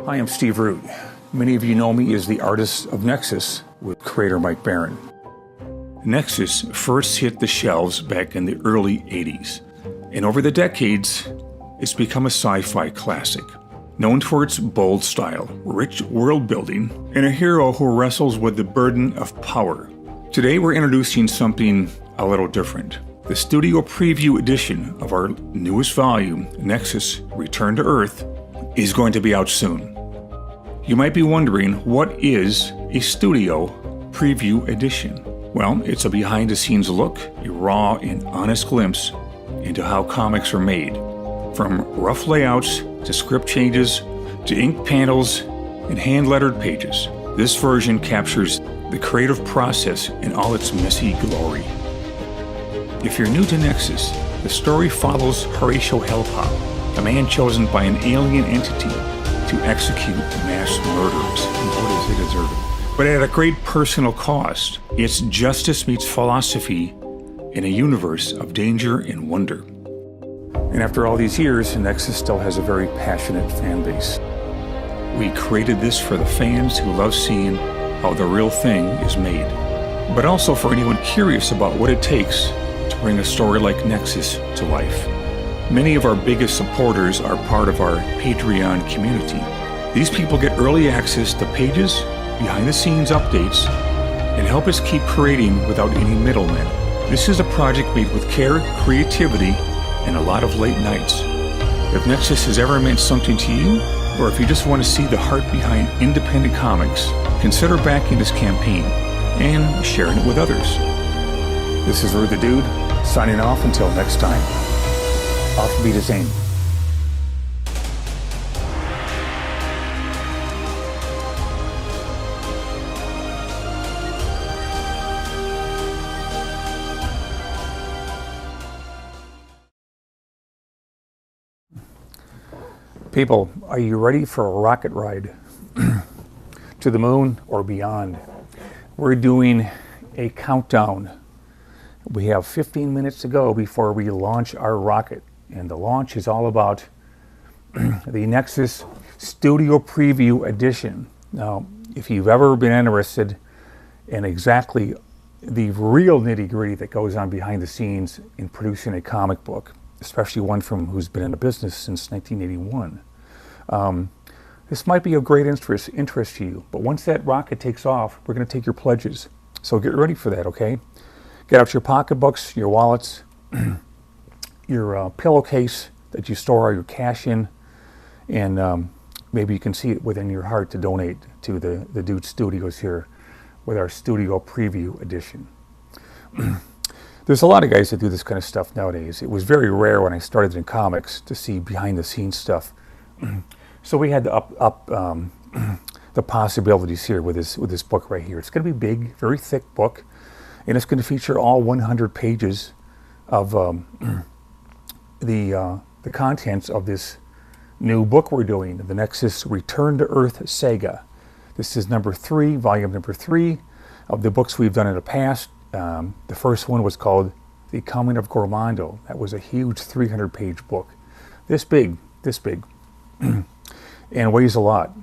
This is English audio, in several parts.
Hi, I'm Steve Root. Many of you know me as the artist of Nexus with creator Mike Barron. Nexus first hit the shelves back in the early 80s, and over the decades, it's become a sci-fi classic, known for its bold style, rich world building, and a hero who wrestles with the burden of power. Today we're introducing something a little different. The studio preview edition of our newest volume, Nexus Return to Earth, is going to be out soon. You might be wondering, what is a studio preview edition? Well, it's a behind-the-scenes look, a raw and honest glimpse into how comics are made. From rough layouts to script changes to ink panels and hand-lettered pages, this version captures the creative process in all its messy glory. If you're new to Nexus, the story follows Horatio Hellpop, a man chosen by an alien entity to execute mass murders. And what is it deserving? But at a great personal cost. It's justice meets philosophy in a universe of danger and wonder. And after all these years, Nexus still has a very passionate fan base. We created this for the fans who love seeing how the real thing is made, but also for anyone curious about what it takes to bring a story like Nexus to life. Many of our biggest supporters are part of our Patreon community. These people get early access to pages, behind-the-scenes updates, and help us keep creating without any middlemen. This is a project made with care, creativity, and a lot of late nights. If Nexus has ever meant something to you, or if you just want to see the heart behind independent comics, consider backing this campaign and sharing it with others. This is Rude the Dude, signing off until next time. Auf Wiedersehen. People, are you ready for a rocket ride to the moon or beyond? We're doing a countdown. We have 15 minutes to go before we launch our rocket. And the launch is all about the Nexus Studio Preview Edition. Now, if you've ever been interested in exactly the real nitty-gritty that goes on behind the scenes in producing a comic book, especially one from who's been in the business since 1981, this might be of great interest to you. But once that rocket takes off, we're going to take your pledges. So get ready for that, okay? Get out your pocketbooks, your wallets, your pillowcase that you store all your cash in, and maybe you can see it within your heart to donate to the Dude Studios here with our Studio Preview Edition. There's a lot of guys that do this kind of stuff nowadays. It was very rare when I started in comics to see behind-the-scenes stuff. So we had to up the possibilities here with this book right here. It's going to be big, very thick book, and it's going to feature all 100 pages of the contents of this new book we're doing, the Nexus Return to Earth Saga. This is volume number 3 of the books we've done in the past. The first one was called The Coming of Gormando. That was a huge 300-page book, this big, and weighs a lot.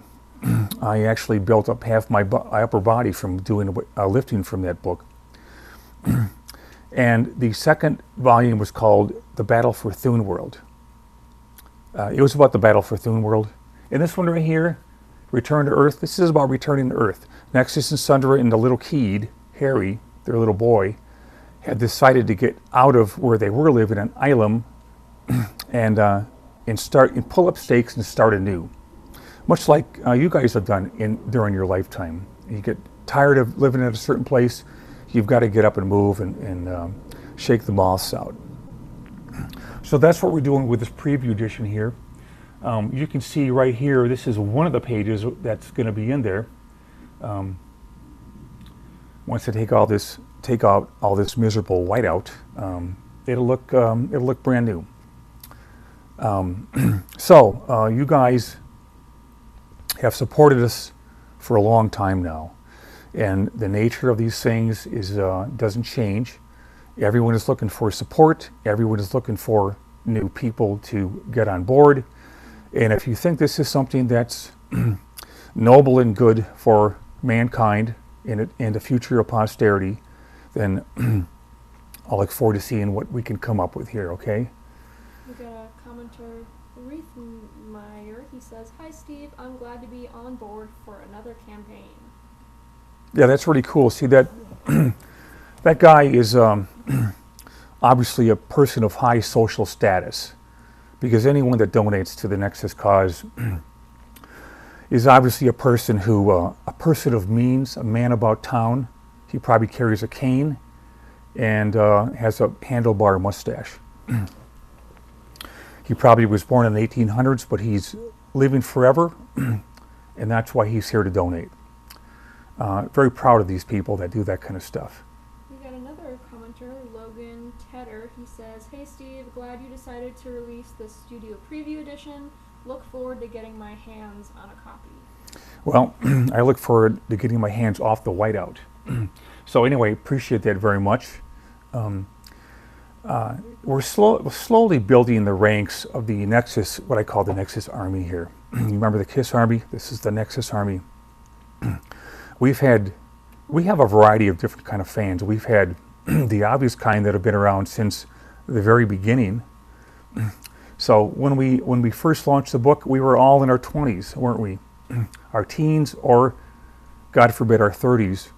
I actually built up half my upper body from doing lifting from that book. And the second volume was called The Battle for Thune World. It was about the battle for Thune World. And this one right here, Return to Earth, this is about returning to Earth. Nexus and Sundra and the little kid, Harry, their little boy, had decided to get out of where they were living on Ilum and pull up stakes and start anew. Much like you guys have done during your lifetime. You get tired of living at a certain place, you've got to get up and move and shake the moths out. So that's what we're doing with this preview edition here. You can see right here, this is one of the pages that's going to be in there. Once I take out all this miserable white out, it'll look brand new. So you guys have supported us for a long time now, and the nature of these things is doesn't change. Everyone is looking for support. Everyone is looking for new people to get on board. And if you think this is something that's noble and good for mankind and the future of posterity, then I'll look forward to seeing what we can come up with here, okay? We got a commenter, Meyer. He says, "Hi Steve, I'm glad to be on board for another campaign." Yeah, that's really cool. See, that that guy is obviously a person of high social status, because anyone that donates to the Nexus cause is obviously a person who, a person of means, a man about town. He probably carries a cane and has a handlebar mustache. He probably was born in the 1800s, but he's living forever, and that's why he's here to donate. Very proud of these people that do that kind of stuff. We got another commenter, Logan Tedder. He says, "Hey Steve, glad you decided to release the studio preview edition. Look forward to getting my hands on a copy." Well, I look forward to getting my hands off the whiteout. So anyway, appreciate that very much. We're slowly building the ranks of the Nexus, what I call the Nexus Army here. You remember the KISS Army? This is the Nexus Army. We have a variety of different kind of fans. We've had the obvious kind that have been around since the very beginning. So when we first launched the book, we were all in our 20s, weren't we? Our teens, or God forbid, our 30s.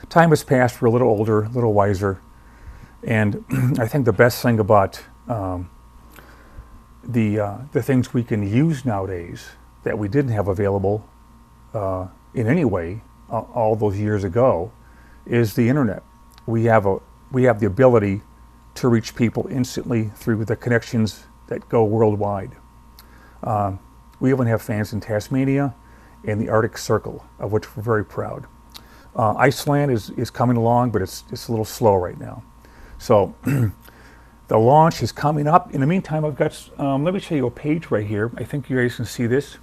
Time has passed, we're a little older, a little wiser, and I think the best thing about the things we can use nowadays that we didn't have available in any way all those years ago is the internet. We have the ability to reach people instantly through the connections that go worldwide. We even have fans in Tasmania and the Arctic Circle, of which we're very proud. Iceland is coming along, but it's a little slow right now. So the launch is coming up. In the meantime, I've got, let me show you a page right here. I think you guys can see this.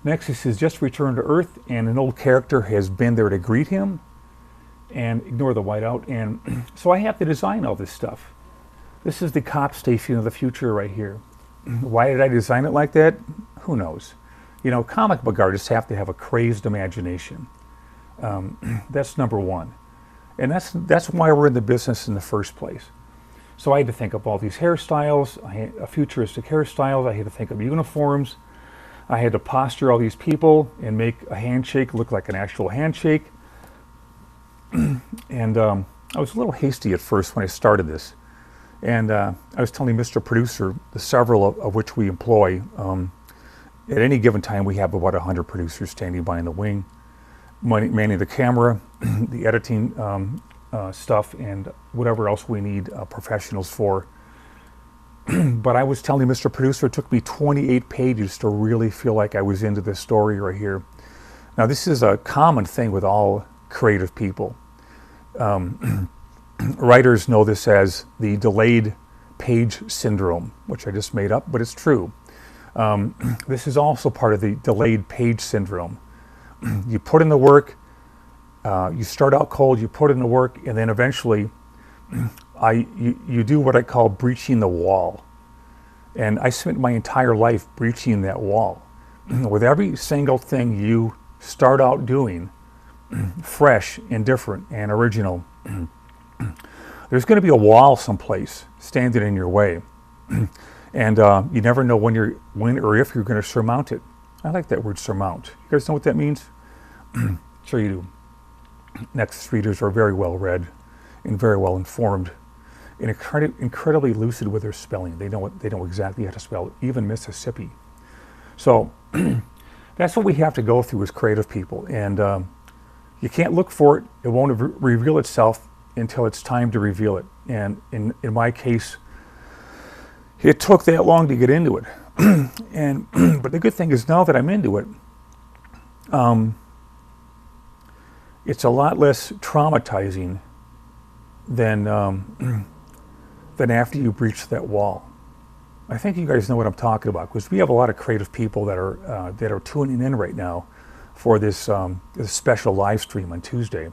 Nexus has just returned to Earth, and an old character has been there to greet him. And ignore the whiteout. And so I have to design all this stuff. This is the cop station of the future right here. Why did I design it like that? Who knows? You know, comic book artists have to have a crazed imagination. That's number one. And that's why we're in the business in the first place. So I had to think of all these hairstyles, futuristic hairstyles. I had to think of uniforms. I had to posture all these people and make a handshake look like an actual handshake. And I was a little hasty at first when I started this. And I was telling Mr. Producer, the several of which we employ, at any given time we have about 100 producers standing by in the wing, manning the camera, the editing stuff, and whatever else we need professionals for. But I was telling Mr. Producer, it took me 28 pages to really feel like I was into this story right here. Now this is a common thing with all creative people. Writers know this as the delayed page syndrome, which I just made up, but it's true. This is also part of the delayed page syndrome. You put in the work, you start out cold, you put in the work, and then eventually you do what I call breaching the wall. And I spent my entire life breaching that wall. With every single thing you start out doing, fresh and different and original, there's going to be a wall someplace standing in your way. And you never know when or if you're going to surmount it. I like that word, surmount. You guys know what that means? Sure you do. Nexus readers are very well read and very well informed and incredibly lucid with their spelling. They know exactly how to spell even Mississippi. So that's what we have to go through as creative people. And you can't look for it. It won't reveal itself until it's time to reveal it. And in my case, it took that long to get into it. But the good thing is now that I'm into it, it's a lot less traumatizing than after you breach that wall. I think you guys know what I'm talking about, because we have a lot of creative people that are tuning in right now for this special live stream on Tuesday,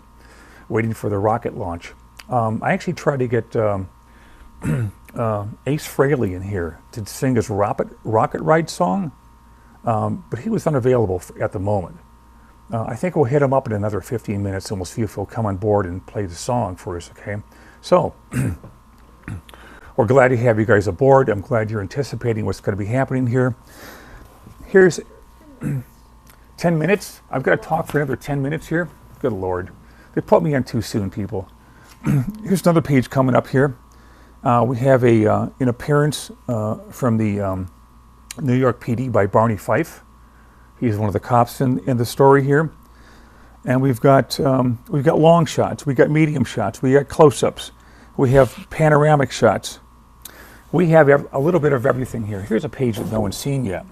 waiting for the rocket launch. I actually tried to get Ace Frehley in here to sing his rocket ride song. but he was unavailable at the moment. I think we'll hit him up in another 15 minutes and we'll see if he'll come on board and play the song for us, okay? So, we're glad to have you guys aboard. I'm glad you're anticipating what's going to be happening here. Here's 10 minutes. I've got to talk for another 10 minutes here. Good Lord. They put me on too soon, people. Here's another page coming up here. We have an appearance from the New York PD by Barney Fife. He's one of the cops in the story here. And we've got long shots, we got medium shots, we got close-ups, we have panoramic shots. We have a little bit of everything here. Here's a page that no one's seen yet.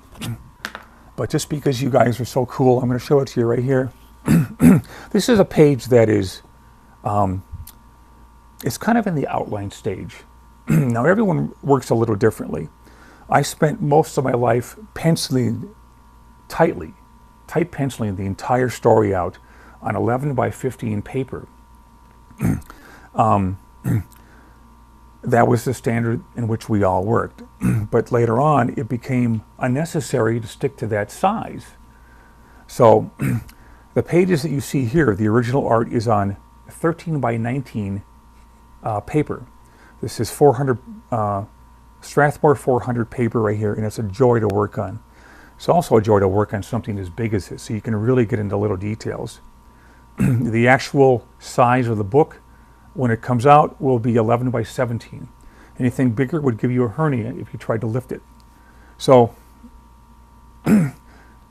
But just because you guys are so cool, I'm going to show it to you right here. This is a page that is, it's kind of in the outline stage. Now everyone works a little differently. I spent most of my life penciling tight penciling the entire story out on 11 by 15 paper. That was the standard in which we all worked. But later on, it became unnecessary to stick to that size. So the pages that you see here, the original art is on 13 by 19 paper. This is 400 Strathmore 400 paper right here, and it's a joy to work on. It's also a joy to work on something as big as this, so you can really get into little details. The actual size of the book, when it comes out, will be 11 by 17. Anything bigger would give you a hernia if you tried to lift it. So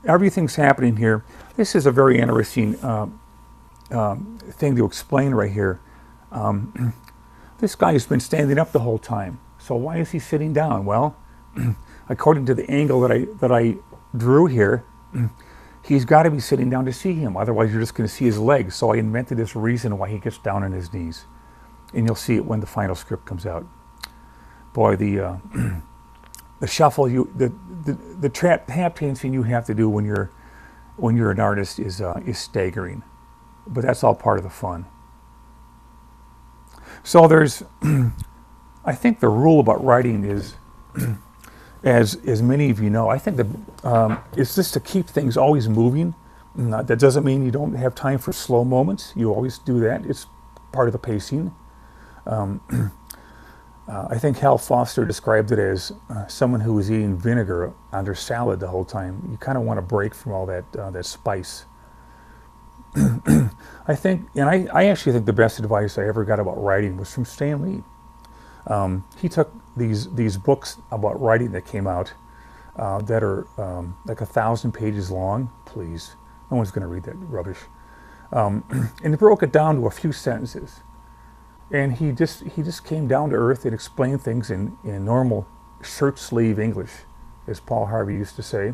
everything's happening here. This is a very interesting thing to explain right here. This guy has been standing up the whole time. So why is he sitting down? Well, according to the angle that I drew here, he's got to be sitting down to see him. Otherwise, you're just going to see his legs. So I invented this reason why he gets down on his knees. And you'll see it when the final script comes out. Boy, the shuffle, the tap dancing you have to do when you're an artist is staggering. But that's all part of the fun. So there's, I think the rule about writing is, as many of you know, I think it's just to keep things always moving. That doesn't mean you don't have time for slow moments. You always do that. It's part of the pacing. I think Hal Foster described it as someone who was eating vinegar on their salad the whole time. You kind of want to break from all that spice. I think, and I actually think the best advice I ever got about writing was from Stan Lee. He took these books about writing that came out that are like 1,000 pages long. Please, no one's going to read that rubbish. And he broke it down to a few sentences. And he just came down to earth and explained things in normal shirt sleeve English, as Paul Harvey used to say,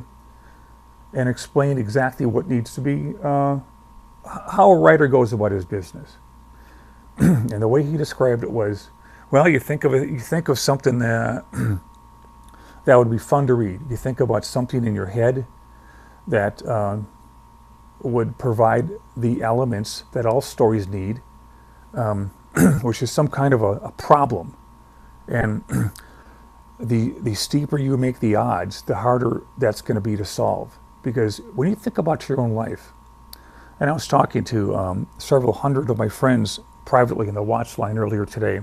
and explained exactly what needs to be, how a writer goes about his business. And the way he described it was, well, you think of something that would be fun to read. You think about something in your head that would provide the elements that all stories need, which is some kind of a problem. And the steeper you make the odds, the harder that's going to be to solve. Because when you think about your own life, and I was talking to several hundred of my friends privately in the watch line earlier today,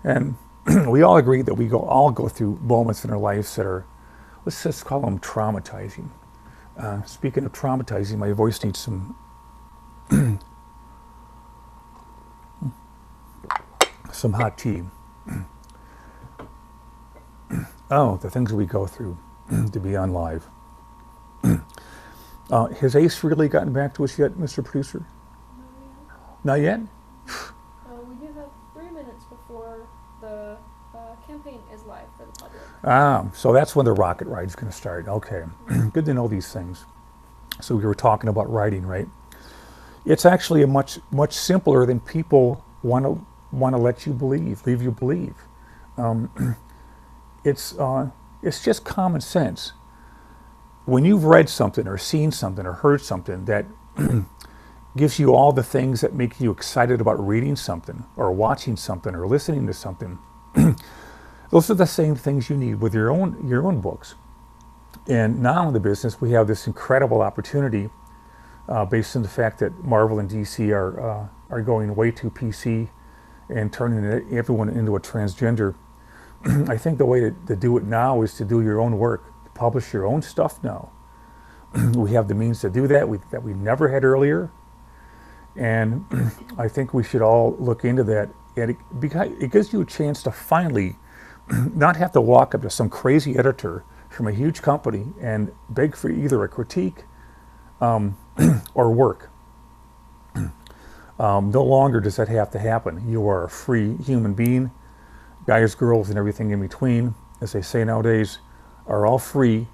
and we all agree that we all go through moments in our lives that are, let's just call them traumatizing. Speaking of traumatizing, my voice needs some hot tea. Oh, the things we go through to be on live. Has Ace really gotten back to us yet, Mr. Producer? Not yet? We do have 3 minutes before the campaign is live for the public. Ah, so that's when the rocket ride's going to start. Okay, good to know these things. So we were talking about writing, right? It's actually much simpler than people want to let you believe, leave you believe. It's just common sense. When you've read something or seen something or heard something that gives you all the things that make you excited about reading something or watching something or listening to something, those are the same things you need with your own books. And now in the business, we have this incredible opportunity based on the fact that Marvel and DC are going way too PC and turning everyone into a transgender. I think the way to do it now is to do your own work, to publish your own stuff now. We have the means to do that that we never had earlier. And I think we should all look into that. And it gives you a chance to finally not have to walk up to some crazy editor from a huge company and beg for either a critique or work. No longer does that have to happen. You are a free human being. Guys, girls, and everything in between, as they say nowadays, are all free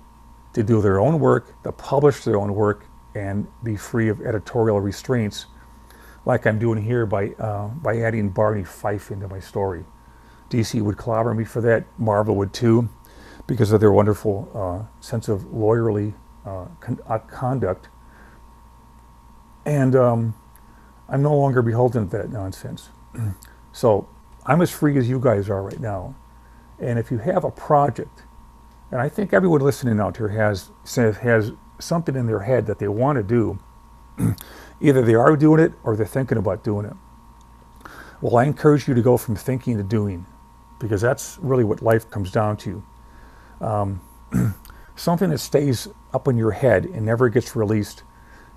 to do their own work, to publish their own work, and be free of editorial restraints, like I'm doing here by adding Barney Fife into my story. DC would clobber me for that. Marvel would too, because of their wonderful sense of lawyerly conduct. And I'm no longer beholden to that nonsense. So I'm as free as you guys are right now. And if you have a project, and I think everyone listening out here has something in their head that they want to do, either they are doing it or they're thinking about doing it. Well, I encourage you to go from thinking to doing, because that's really what life comes down to. Something that stays up in your head and never gets released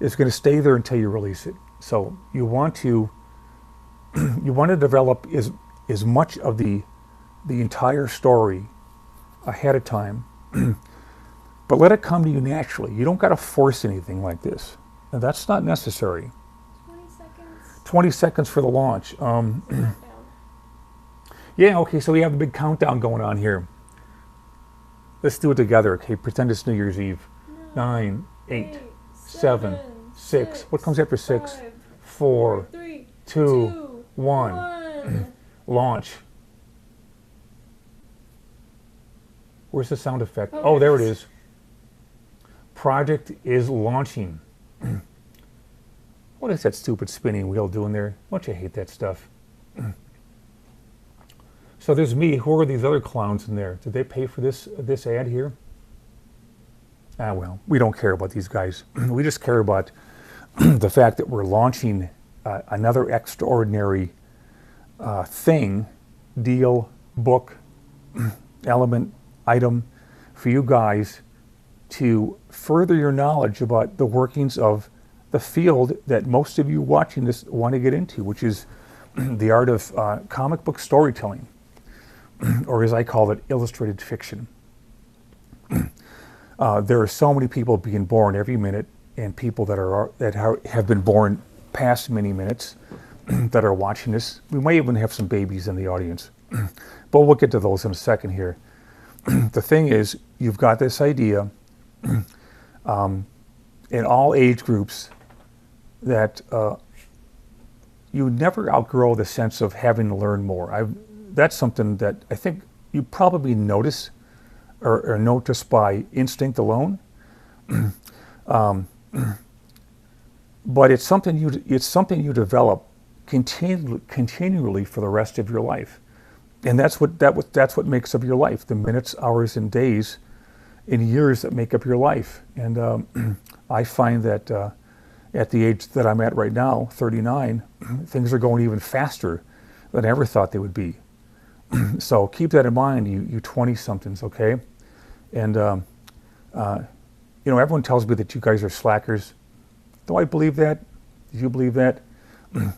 is going to stay there until you release it. So you want to develop as much of the entire story ahead of time, but let it come to you naturally. You don't got to force anything like this. And that's not necessary. 20 seconds. 20 seconds for the launch. Yeah, okay, so we have the big countdown going on here. Let's do it together, okay? Pretend it's New Year's Eve. 9, 8, 7, 6. What comes after 6? 4, 3, 2, 1. Launch. Where's the sound effect? Oh, there it is. Project is launching. What is that stupid spinning wheel doing there? Don't you hate that stuff? So there's me. Who are these other clowns in there? Did they pay for this ad here? Ah, well, we don't care about these guys. We just care about the fact that we're launching another extraordinary thing, deal, book, element, item for you guys to further your knowledge about the workings of the field that most of you watching this want to get into, which is the art of comic book storytelling, or as I call it, illustrated fiction. There are so many people being born every minute, and people that have been born past many minutes that are watching this. We might even have some babies in the audience, but we'll get to those in a second here. The thing is, you've got this idea in all age groups that you never outgrow the sense of having to learn more. That's something that I think you probably notice or notice by instinct alone. But it's something you develop continually for the rest of your life, and that's what makes up your life. The minutes, hours, and days, and years that make up your life. And I find that at the age that I'm at right now, 39, things are going even faster than I ever thought they would be. So keep that in mind, you 20-somethings, okay? And everyone tells me that you guys are slackers. Do I believe that? Do you believe that?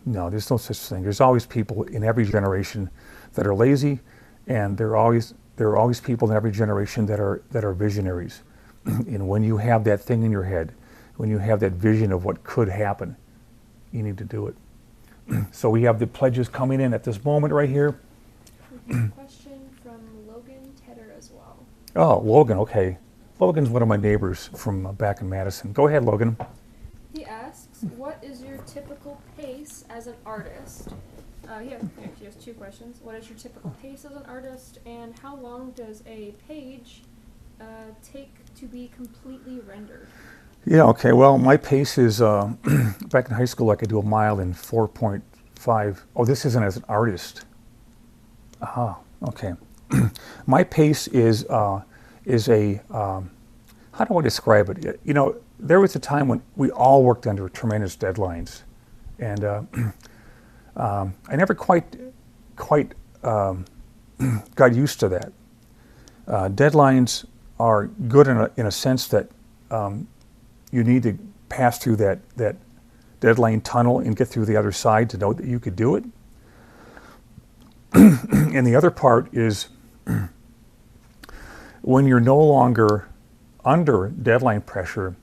No, there's no such thing. There's always people in every generation that are lazy, and there are always people in every generation that are visionaries. And when you have that thing in your head, when you have that vision of what could happen, you need to do it. So we have the pledges coming in at this moment right here. Question from Logan Tedder as well. Oh, Logan, okay. Logan's one of my neighbors from back in Madison. Go ahead, Logan. He asks, what is your typical pace as an artist? He has 2 questions. What is your typical pace as an artist, and how long does a page take to be completely rendered? Yeah, okay. Well, my pace is, back in high school, I could do a mile in 4.5. Oh, this isn't as an artist. Aha, okay. My pace is a how do I describe it? You know, there was a time when we all worked under tremendous deadlines, and I never quite got used to that. Deadlines are good in a sense that you need to pass through that deadline tunnel and get through the other side to know that you could do it. And the other part is when you're no longer under deadline pressure,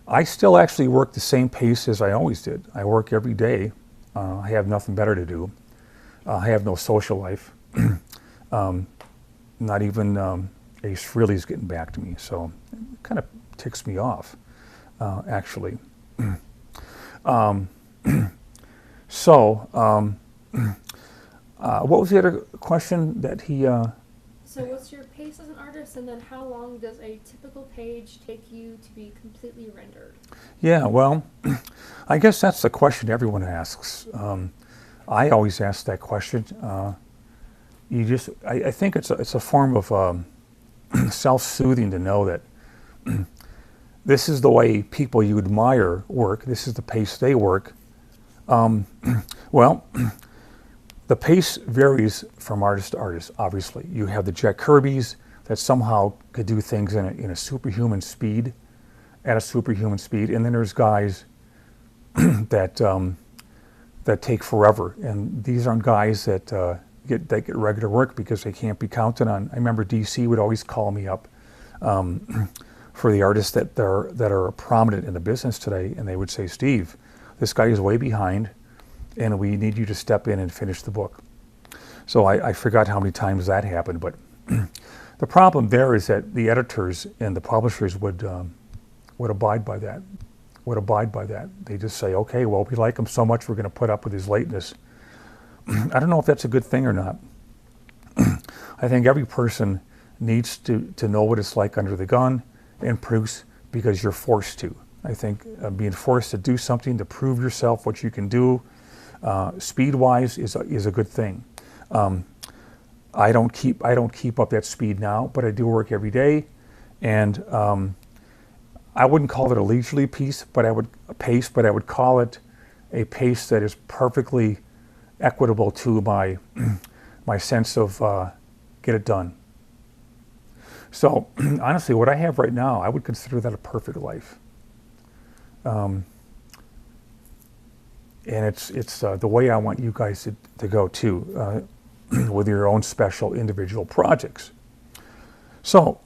I still actually work the same pace as I always did. I work every day. I have nothing better to do. I have no social life. Not even Ace Frehley's getting back to me, so it kind of ticks me off, actually. What was the other question that he... So what's your pace as an artist, and then how long does a typical page take you to be completely rendered? Yeah, well, I guess that's the question everyone asks. I always ask that question. I think it's a form of self-soothing to know that this is the way people you admire work. This is the pace they work. Well, the pace varies from artist to artist, obviously. You have the Jack Kirbys that somehow could do things in a superhuman speed, at a superhuman speed, and then there's guys that take forever, and these aren't guys that get regular work because they can't be counted on. I remember DC would always call me up for the artists that are prominent in the business today, and they would say, Steve, this guy is way behind, and we need you to step in and finish the book. So I forgot how many times that happened, but the problem there is that the editors and the publishers would abide by that. They just say, okay, well, we like him so much, we're going to put up with his lateness. I don't know if that's a good thing or not. I think every person needs to know what it's like under the gun and produce because you're forced to. I think being forced to do something to prove yourself, what you can do, speed-wise is a good thing. I don't keep up that speed now, but I do work every day, and I wouldn't call it a leisurely pace, but I would call it a pace that is perfectly equitable to my sense of get it done. So honestly, what I have right now, I would consider that a perfect life. And it's the way I want you guys to go too, with your own special individual projects. So,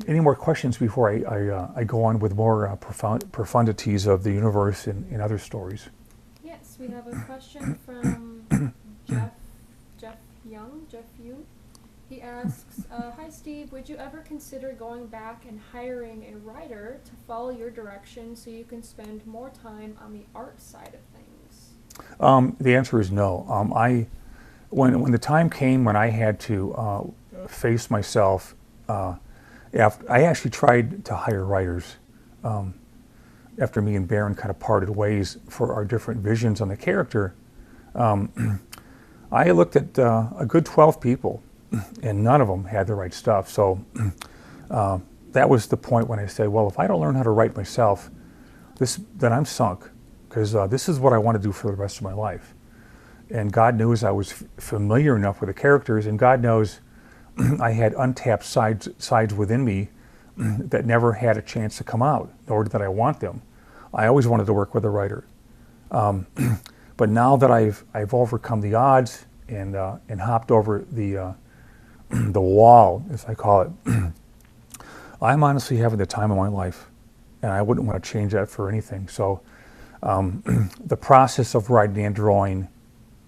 any more questions before I go on with more profundities of the universe and other stories? Yes, we have a question from Jeff Yu. He asks, hi Steve, would you ever consider going back and hiring a writer to follow your direction so you can spend more time on the art side of things? The answer is no. When the time came when I had to face myself, I actually tried to hire writers after me and Baron kind of parted ways for our different visions on the character. I looked at a good 12 people, and none of them had the right stuff. So that was the point when I said, well, if I don't learn how to write myself, then I'm sunk, because this is what I want to do for the rest of my life. And God knows I was familiar enough with the characters, and God knows I had untapped sides within me that never had a chance to come out, nor did I want them. I always wanted to work with a writer. But now that I've overcome the odds and hopped over the wall, as I call it, I'm honestly having the time of my life, and I wouldn't want to change that for anything. So the process of writing and drawing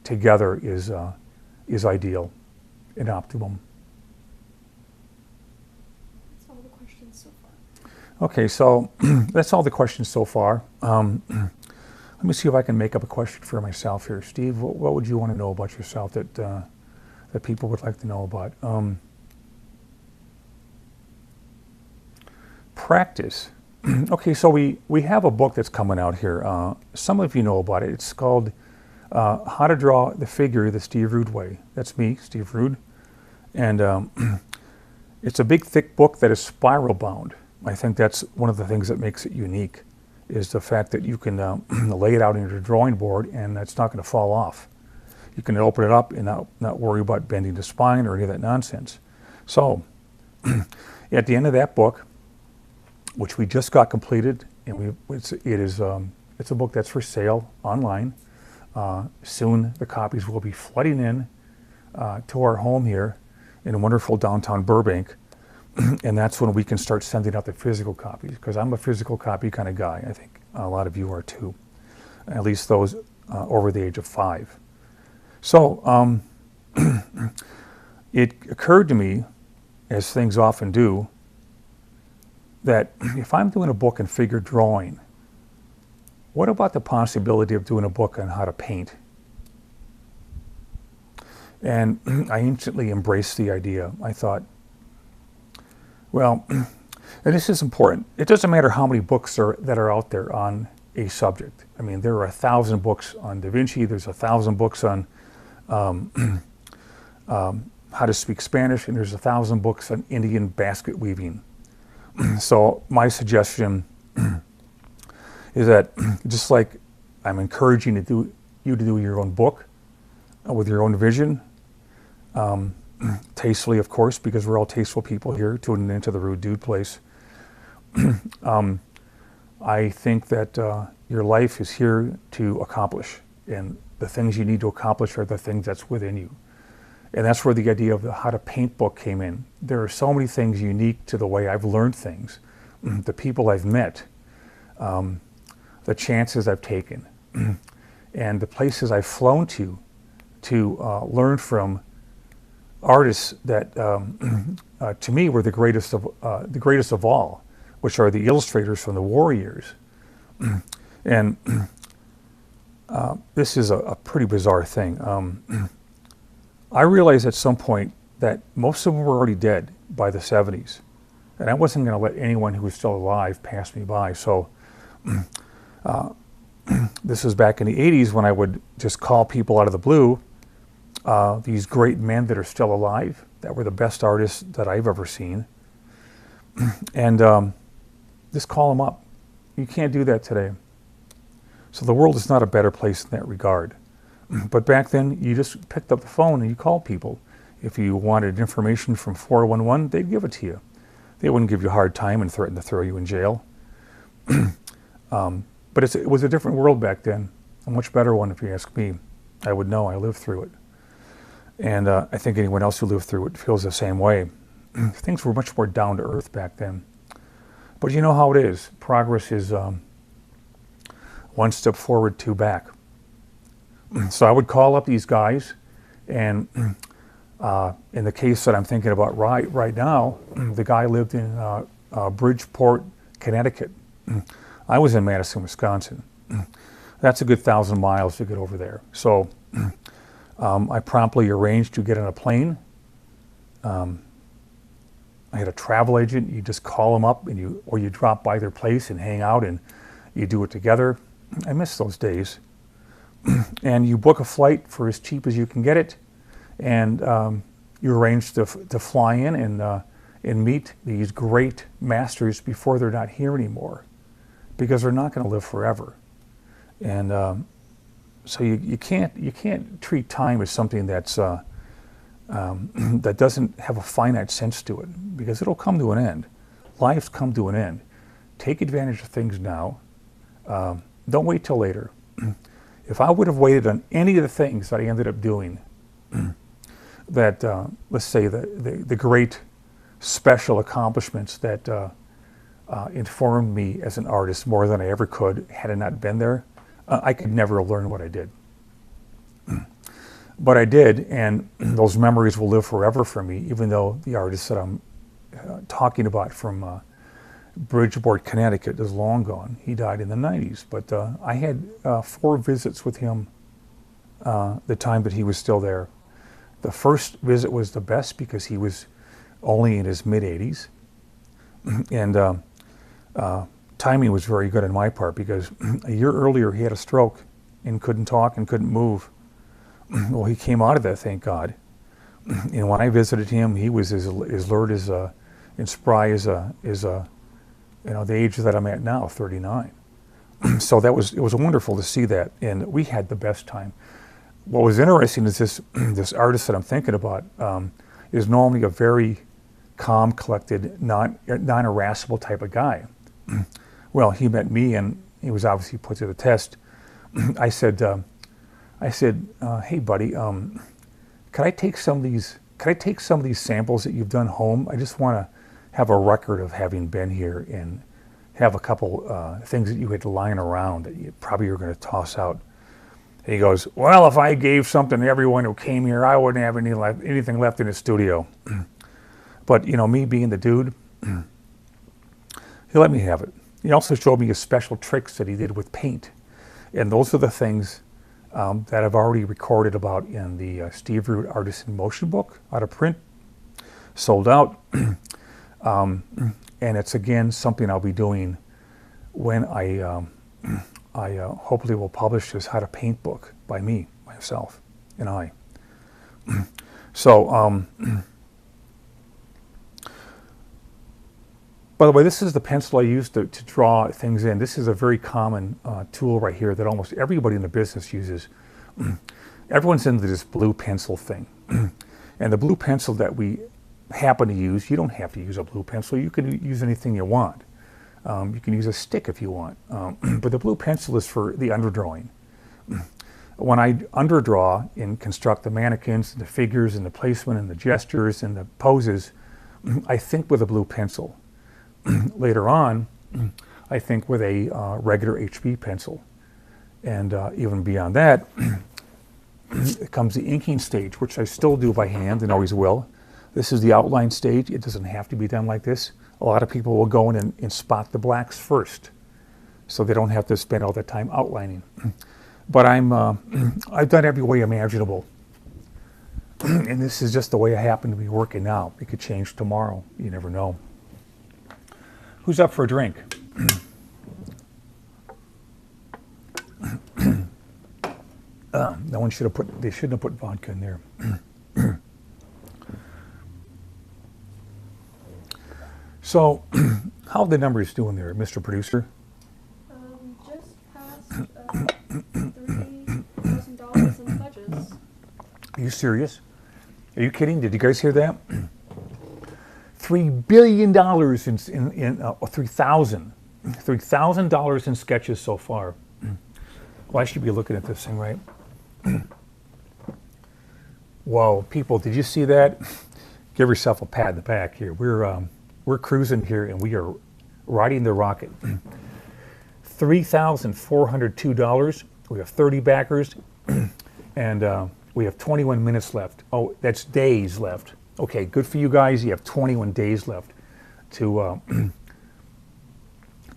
together is ideal and optimum. That's all the questions so far. Okay, so that's all the questions so far. Let me see if I can make up a question for myself here. Steve, what would you want to know about yourself that people would like to know about? Practice. Okay, so we have a book that's coming out here. Some of you know about it. It's called How to Draw the Figure the Steve Rude Way. That's me, Steve Rude. And it's a big, thick book that is spiral bound. I think that's one of the things that makes it unique, is the fact that you can lay it out on your drawing board and it's not going to fall off. You can open it up and not worry about bending the spine or any of that nonsense. So, at the end of that book, which we just got completed, and it's a book that's for sale online. Soon the copies will be flooding in to our home here in wonderful downtown Burbank, and that's when we can start sending out the physical copies, because I'm a physical copy kind of guy. I think a lot of you are too, at least those over the age of 5. So it occurred to me, as things often do, that if I'm doing a book in figure drawing, what about the possibility of doing a book on how to paint? And I instantly embraced the idea. I thought, well, and this is important. It doesn't matter how many books that are out there on a subject. I mean, there are 1,000 books on Da Vinci. There's 1,000 books on how to speak Spanish, and there's 1,000 books on Indian basket weaving. So my suggestion is that, just like I'm encouraging you to do your own book with your own vision, tastefully, of course, because we're all tasteful people here, tuning into the Rude Dude place. I think that your life is here to accomplish, and the things you need to accomplish are the things that's within you. And that's where the idea of the how to paint book came in. There are so many things unique to the way I've learned things, the people I've met, the chances I've taken, and the places I've flown to learn from artists that, to me, were the greatest of all, which are the illustrators from the war years. And this is a pretty bizarre thing. I realized at some point that most of them were already dead by the 70s, and I wasn't going to let anyone who was still alive pass me by. So this was back in the 80s when I would just call people out of the blue, these great men that are still alive, that were the best artists that I've ever seen, and just call them up. You can't do that today. So the world is not a better place in that regard. But back then, you just picked up the phone and you called people. If you wanted information from 411, they'd give it to you. They wouldn't give you a hard time and threaten to throw you in jail. But it was a different world back then, a much better one if you ask me. I would know, I lived through it. And I think anyone else who lived through it feels the same way. Things were much more down to earth back then. But you know how it is. Progress is one step forward, 2 back. So I would call up these guys, and in the case that I'm thinking about right now, the guy lived in Bridgeport, Connecticut. I was in Madison, Wisconsin. That's a good 1,000 miles to get over there. So I promptly arranged to get on a plane. I had a travel agent. You just call them up, and or you drop by their place and hang out, and you do it together. I miss those days. And you book a flight for as cheap as you can get it, and you arrange to fly in and meet these great masters before they're not here anymore, because they're not going to live forever. And so you can't treat time as something that's that doesn't have a finite sense to it, because it'll come to an end. Life's come to an end. Take advantage of things now. Don't wait till later. If I would have waited on any of the things that I ended up doing, that, let's say, the great special accomplishments that informed me as an artist more than I ever could, had I not been there, I could never have learned what I did. But I did, and those memories will live forever for me, even though the artist that I'm talking about from Bridgeport, Connecticut is long gone. He died in the 90s, but I had 4 visits with him the time that he was still there. The first visit was the best because he was only in his mid-80s, and timing was very good on my part, because a year earlier he had a stroke and couldn't talk and couldn't move. Well, he came out of that, thank God. And when I visited him, he was as alert and spry as a the age that I'm at now, 39. So it was wonderful to see that, and we had the best time. What was interesting is this artist that I'm thinking about is normally a very calm, collected, non-irascible type of guy. Well, he met me, and he was obviously put to the test. I said, hey, buddy, could I take some of these samples that you've done home? I just want to have a record of having been here and have a couple things that you had lying around that you probably were going to toss out. And he goes, well, if I gave something to everyone who came here, I wouldn't have anything left in the studio. But, me being the dude, he let me have it. He also showed me his special tricks that he did with paint. And those are the things that I've already recorded about in the Steve Root Artist in Motion book, out of print, sold out. And it's, again, something I'll be doing when I hopefully will publish this How to Paint book by me, myself, and I. So, by the way, this is the pencil I use to draw things in. This is a very common tool right here that almost everybody in the business uses. Everyone's into this blue pencil thing. And the blue pencil that we happen to use, you don't have to use a blue pencil. You can use anything you want. You can use a stick if you want. But the blue pencil is for the underdrawing. When I underdraw and construct the mannequins, and the figures, and the placement, and the gestures, and the poses, I think with a blue pencil. Later on, I think with a regular HB pencil. And even beyond that, it comes the inking stage, which I still do by hand and always will. This is the outline stage. It doesn't have to be done like this. A lot of people will go in and spot the blacks first, so they don't have to spend all that time outlining. But I've done every way imaginable. And this is just the way I happen to be working now. It could change tomorrow. You never know. Who's up for a drink? They shouldn't have put vodka in there. So, how are the numbers doing there, Mr. Producer? Just past $3,000 in pledges. Are you serious? Are you kidding? Did you guys hear that? $3 billion $3,000 in sketches so far. Well, I should be looking at this thing, right? Whoa, people, did you see that? Give yourself a pat in the back here. We're cruising here, and we are riding the rocket. $3,402. We have 30 backers, and we have 21 minutes left. Oh, that's days left. Okay, good for you guys. You have 21 days left to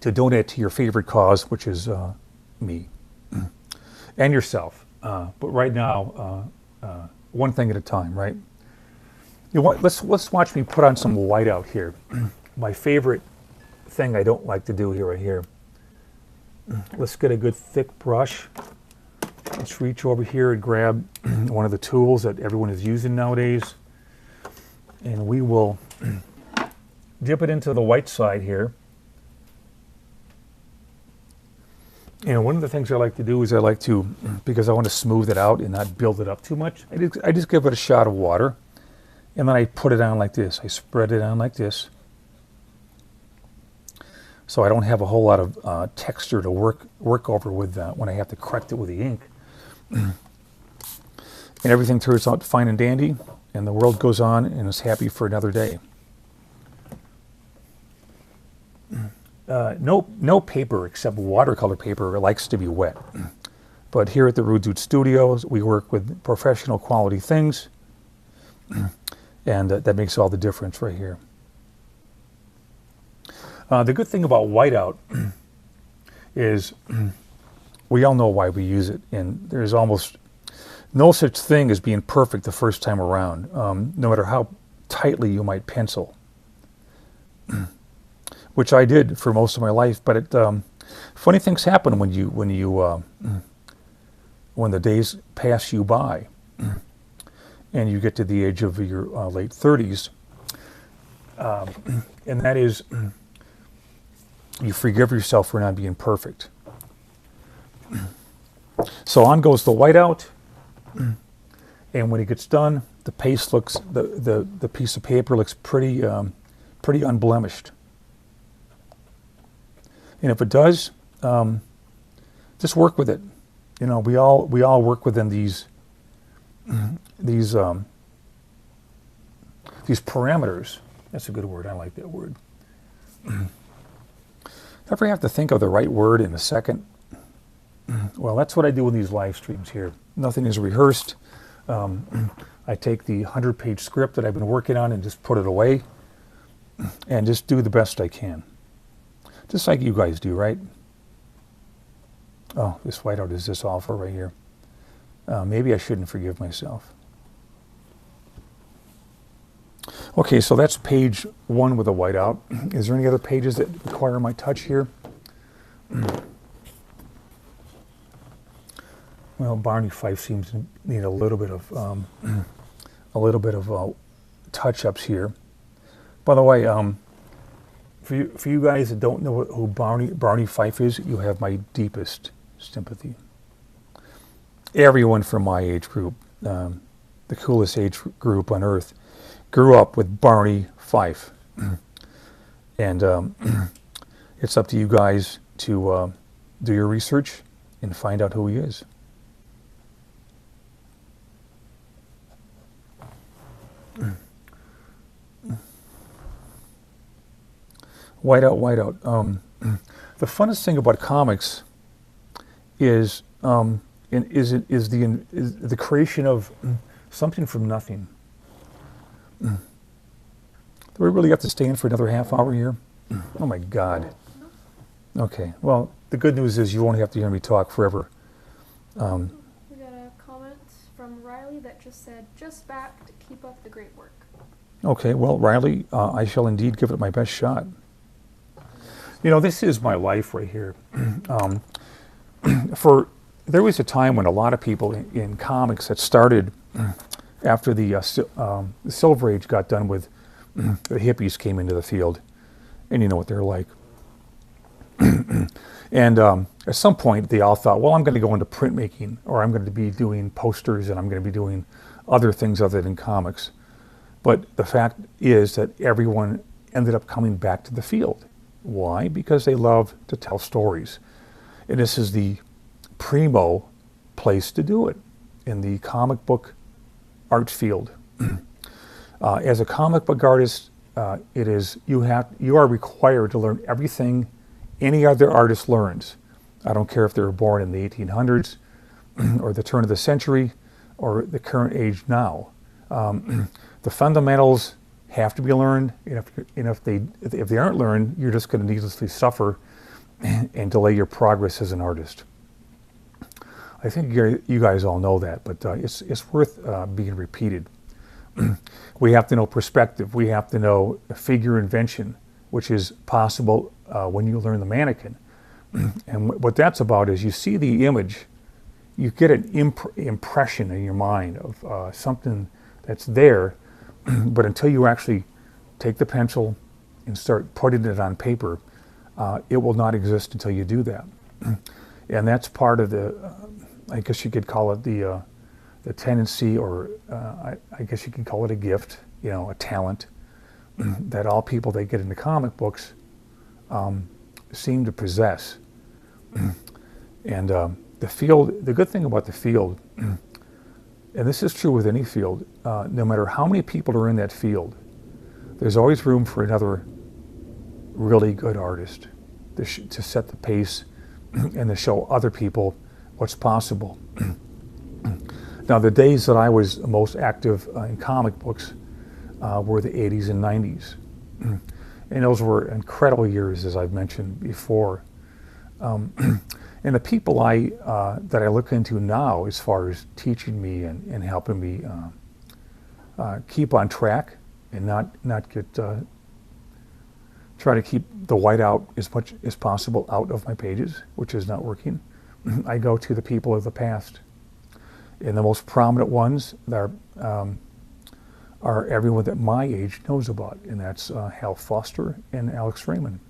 donate to your favorite cause, which is me and yourself. But right now, one thing at a time, right? You know what? Let's watch me put on some whiteout here. My favorite thing I don't like to do here, right here. Let's get a good thick brush. Let's reach over here and grab one of the tools that everyone is using nowadays. And we will dip it into the white side here. And one of the things I like to do is because I want to smooth it out and not build it up too much, I just give it a shot of water. And then I put it on like this. I spread it on like this. So I don't have a whole lot of texture to work over with when I have to correct it with the ink. And everything turns out fine and dandy, and the world goes on and is happy for another day. No paper except watercolor paper likes to be wet. But here at the Rude Dude Studios, we work with professional quality things, and that makes all the difference right here. The good thing about whiteout is we all know why we use it, and there's almost no such thing as being perfect the first time around, no matter how tightly you might pencil, which I did for most of my life. But funny things happen when the days pass you by, and you get to the age of your late 30s, and that is You forgive yourself for not being perfect. So on goes the whiteout, and when it gets done, the paste looks, the piece of paper looks pretty unblemished. And if it does, just work with it. You know, we all work within these parameters. That's a good word. I like that word. Ever have to think of the right word in a second? Well, that's what I do in these live streams here. Nothing is rehearsed. I take the 100-page script that I've been working on and just put it away and just do the best I can. Just like you guys do, right? Oh, this whiteout is this awful right here. Maybe I shouldn't forgive myself. Okay, so that's page 1 with a whiteout. Is there any other pages that require my touch here? Well, Barney Fife seems to need a little bit of touch-ups here. By the way, for you guys that don't know who Barney Fife is, you have my deepest sympathy. Everyone from my age group, the coolest age group on earth, grew up with Barney Fife. And it's up to you guys to do your research and find out who he is. Whiteout. The funnest thing about comics is the creation of something from nothing. Do we really have to stay in for another half hour here? Oh my God. Okay. Well, the good news is you won't have to hear me talk forever. We got a comment from Riley that just said, "Just backed. Keep up the great work." Okay. Well, Riley, I shall indeed give it my best shot. You know, this is my life right here. There was a time when a lot of people in comics that started after the Silver Age got done with, the hippies came into the field, and you know what they're like. And at some point, they all thought, well, I'm going to go into printmaking, or I'm going to be doing posters, and I'm going to be doing other things other than comics. But the fact is that everyone ended up coming back to the field. Why? Because they love to tell stories. And this is the primo place to do it, in the comic book art field. As a comic book artist, you are required to learn everything any other artist learns. I don't care if they were born in the 1800s or the turn of the century or the current age now. The fundamentals have to be learned, and if they aren't learned, you're just going to needlessly suffer and delay your progress as an artist. I think you guys all know that, but it's worth being repeated. We have to know perspective. We have to know figure invention, which is possible when you learn the mannequin. And what that's about is you see the image, you get an impression in your mind of something that's there, but until you actually take the pencil and start putting it on paper, it will not exist until you do that. And that's part of the, I guess you could call it the tendency, or I guess you can call it a gift, a talent, that all people that get into comic books seem to possess. And the field, the good thing about the field, and this is true with any field, no matter how many people are in that field, there's always room for another really good artist to set the pace and to show other people what's possible. Now, the days that I was most active in comic books were the 80s and 90s. And those were incredible years, as I've mentioned before. And the people that I look into now, as far as teaching me and helping me keep on track and not get try to keep the whiteout as much as possible out of my pages, which is not working, I go to the people of the past. And the most prominent ones that are everyone that my age knows about, and that's Hal Foster and Alex Raymond.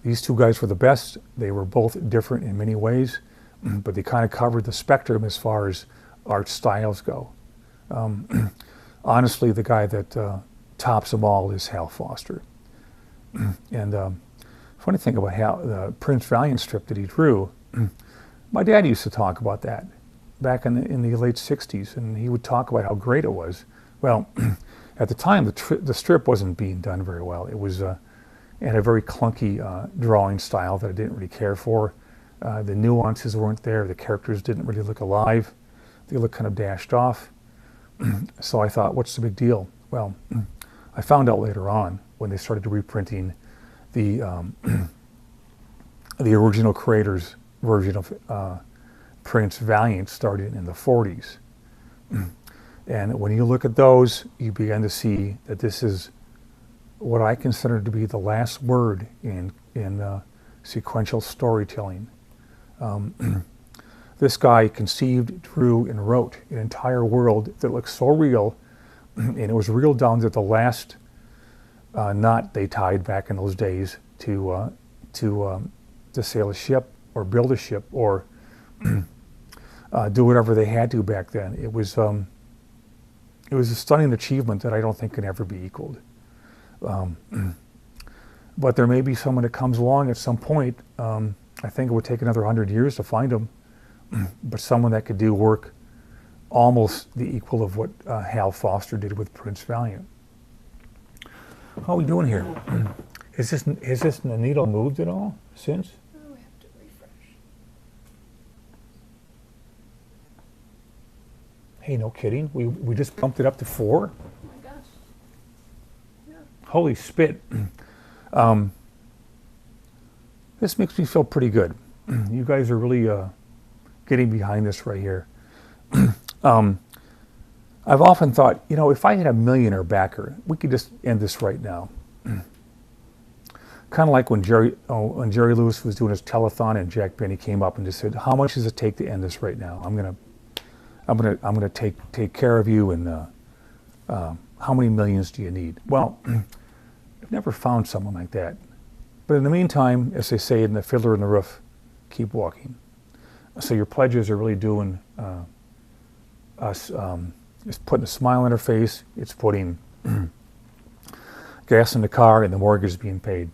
These two guys were the best. They were both different in many ways, but they kind of covered the spectrum as far as art styles go. Honestly, the guy that tops them all is Hal Foster. And funny thing about the Prince Valiant strip that he drew, my dad used to talk about that back in the late 60s, and he would talk about how great it was. Well, at the time, the strip wasn't being done very well. It was it had a very clunky drawing style that I didn't really care for. The nuances weren't there. The characters didn't really look alive. They looked kind of dashed off. So I thought, what's the big deal? Well, I found out later on when they started reprinting the original creator's version of Prince Valiant started in the 40s. And when you look at those, you begin to see that this is what I consider to be the last word in sequential storytelling. This guy conceived, drew, and wrote an entire world that looks so real, and it was real down to the last knot they tied back in those days to sail a ship or build a ship or do whatever they had to back then. It was a stunning achievement that I don't think can ever be equaled. But there may be someone that comes along at some point. I think it would take another 100 years to find them, but someone that could do work almost the equal of what Hal Foster did with Prince Valiant. How are we doing here? Has this needle moved at all since? Oh, we have to refresh. Hey, no kidding. We just bumped it up to 4. Oh my gosh. Yeah. Holy spit. This makes me feel pretty good. You guys are really getting behind this right here. I've often thought, if I had a millionaire backer, we could just end this right now. Kind of like when Jerry Lewis was doing his telethon and Jack Benny came up and just said, "How much does it take to end this right now? I'm gonna take care of you, and how many millions do you need?" Well, I've never found someone like that. But in the meantime, as they say in The Fiddler on the Roof, keep walking. So your pledges are really doing us. It's putting a smile on our face. It's putting gas in the car, and the mortgage is being paid.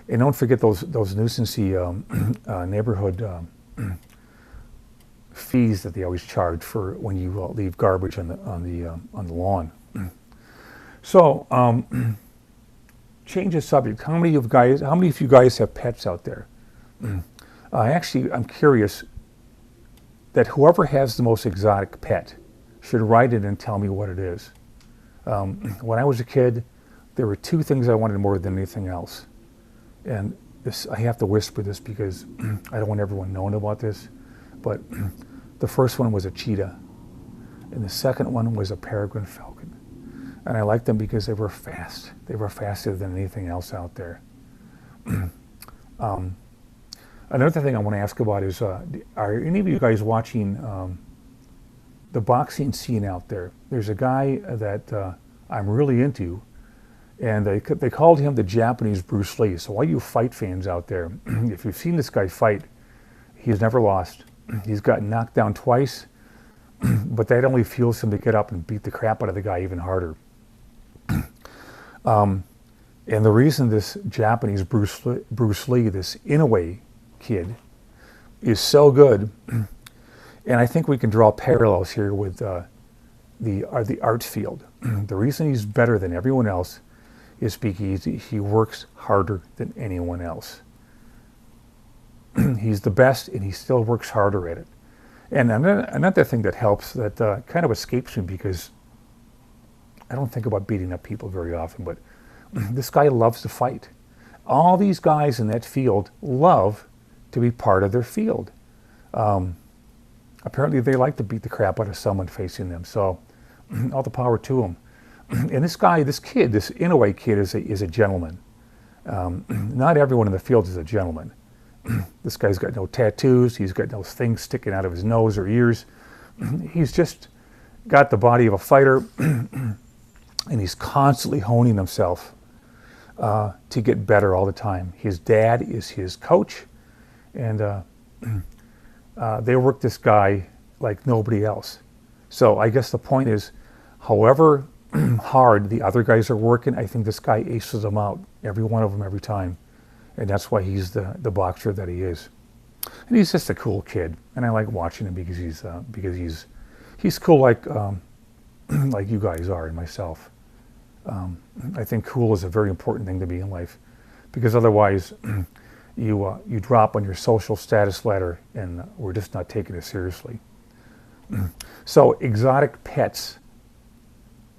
And don't forget those nuisancy neighborhood fees that they always charge for when you leave garbage on the lawn. So change the subject. How many of you guys have pets out there? Actually, I'm curious that whoever has the most exotic pet should write it and tell me what it is. When I was a kid, there were 2 things I wanted more than anything else. And I have to whisper this because I don't want everyone knowing about this. But the first one was a cheetah. And the second one was a peregrine falcon. And I liked them because they were fast. They were faster than anything else out there. Another thing I want to ask about is, are any of you guys watching the boxing scene out there? There's a guy that I'm really into, and they called him the Japanese Bruce Lee. So all you fight fans out there, if you've seen this guy fight, he's never lost. He's gotten knocked down twice, but that only fuels him to get up and beat the crap out of the guy even harder. And the reason this Japanese Bruce Lee, this Inoue kid, is so good, and I think we can draw parallels here with the arts field. The reason he's better than everyone else is because he works harder than anyone else. He's the best, and he still works harder at it. And another thing that helps, that kind of escapes me because I don't think about beating up people very often, but this guy loves to fight. All these guys in that field love to be part of their field. Apparently they like to beat the crap out of someone facing them, so all the power to them. And this Inoue kid is a gentleman. Not everyone in the field is a gentleman. This guy's got no tattoos, he's got no things sticking out of his nose or ears. He's just got the body of a fighter, and he's constantly honing himself to get better all the time. His dad is his coach, and they work this guy like nobody else. So I guess the point is, however hard the other guys are working, I think this guy aces them out, every one of them, every time. And that's why he's the boxer that he is. And he's just a cool kid, and I like watching him because he's cool like like you guys are and myself. I think cool is a very important thing to be in life, because otherwise you drop on your social status ladder, and we're just not taking it seriously. So exotic pets.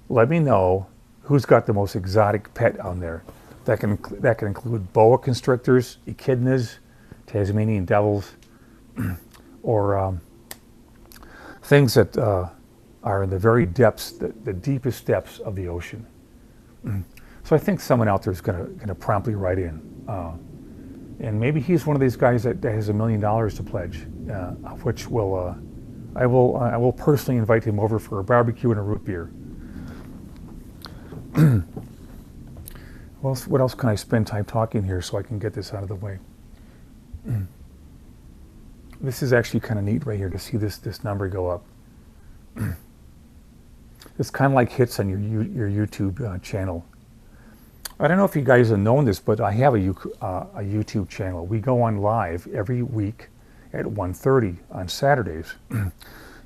Let me know who's got the most exotic pet on there. That can include boa constrictors, echidnas, Tasmanian devils, or things that are in the very depths, the deepest depths of the ocean. So I think someone out there is going to promptly write in, and maybe he's one of these guys that has $1 million to pledge, which will I will personally invite him over for a barbecue and a root beer. Well, what else can I spend time talking here so I can get this out of the way? This is actually kind of neat right here to see this number go up. It's kind of like hits on your YouTube channel. I don't know if you guys have known this, but I have a YouTube channel. We go on live every week at 1:30 on Saturdays.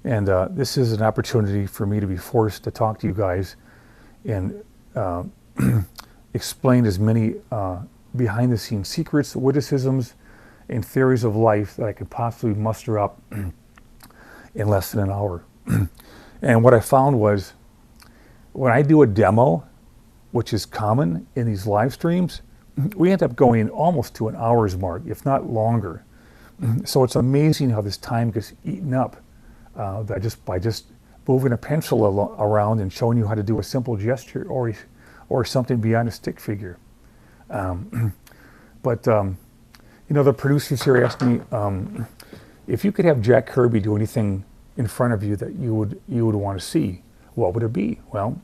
And this is an opportunity for me to be forced to talk to you guys and explain as many behind-the-scenes secrets, witticisms, and theories of life that I could possibly muster up in less than an hour. And what I found was, when I do a demo, which is common in these live streams, we end up going almost to an hour's mark, if not longer. So it's amazing how this time gets eaten up by just moving a pencil around and showing you how to do a simple gesture or something beyond a stick figure. But you know, the producers here asked me if you could have Jack Kirby do anything in front of you that you would want to see, what would it be? Well,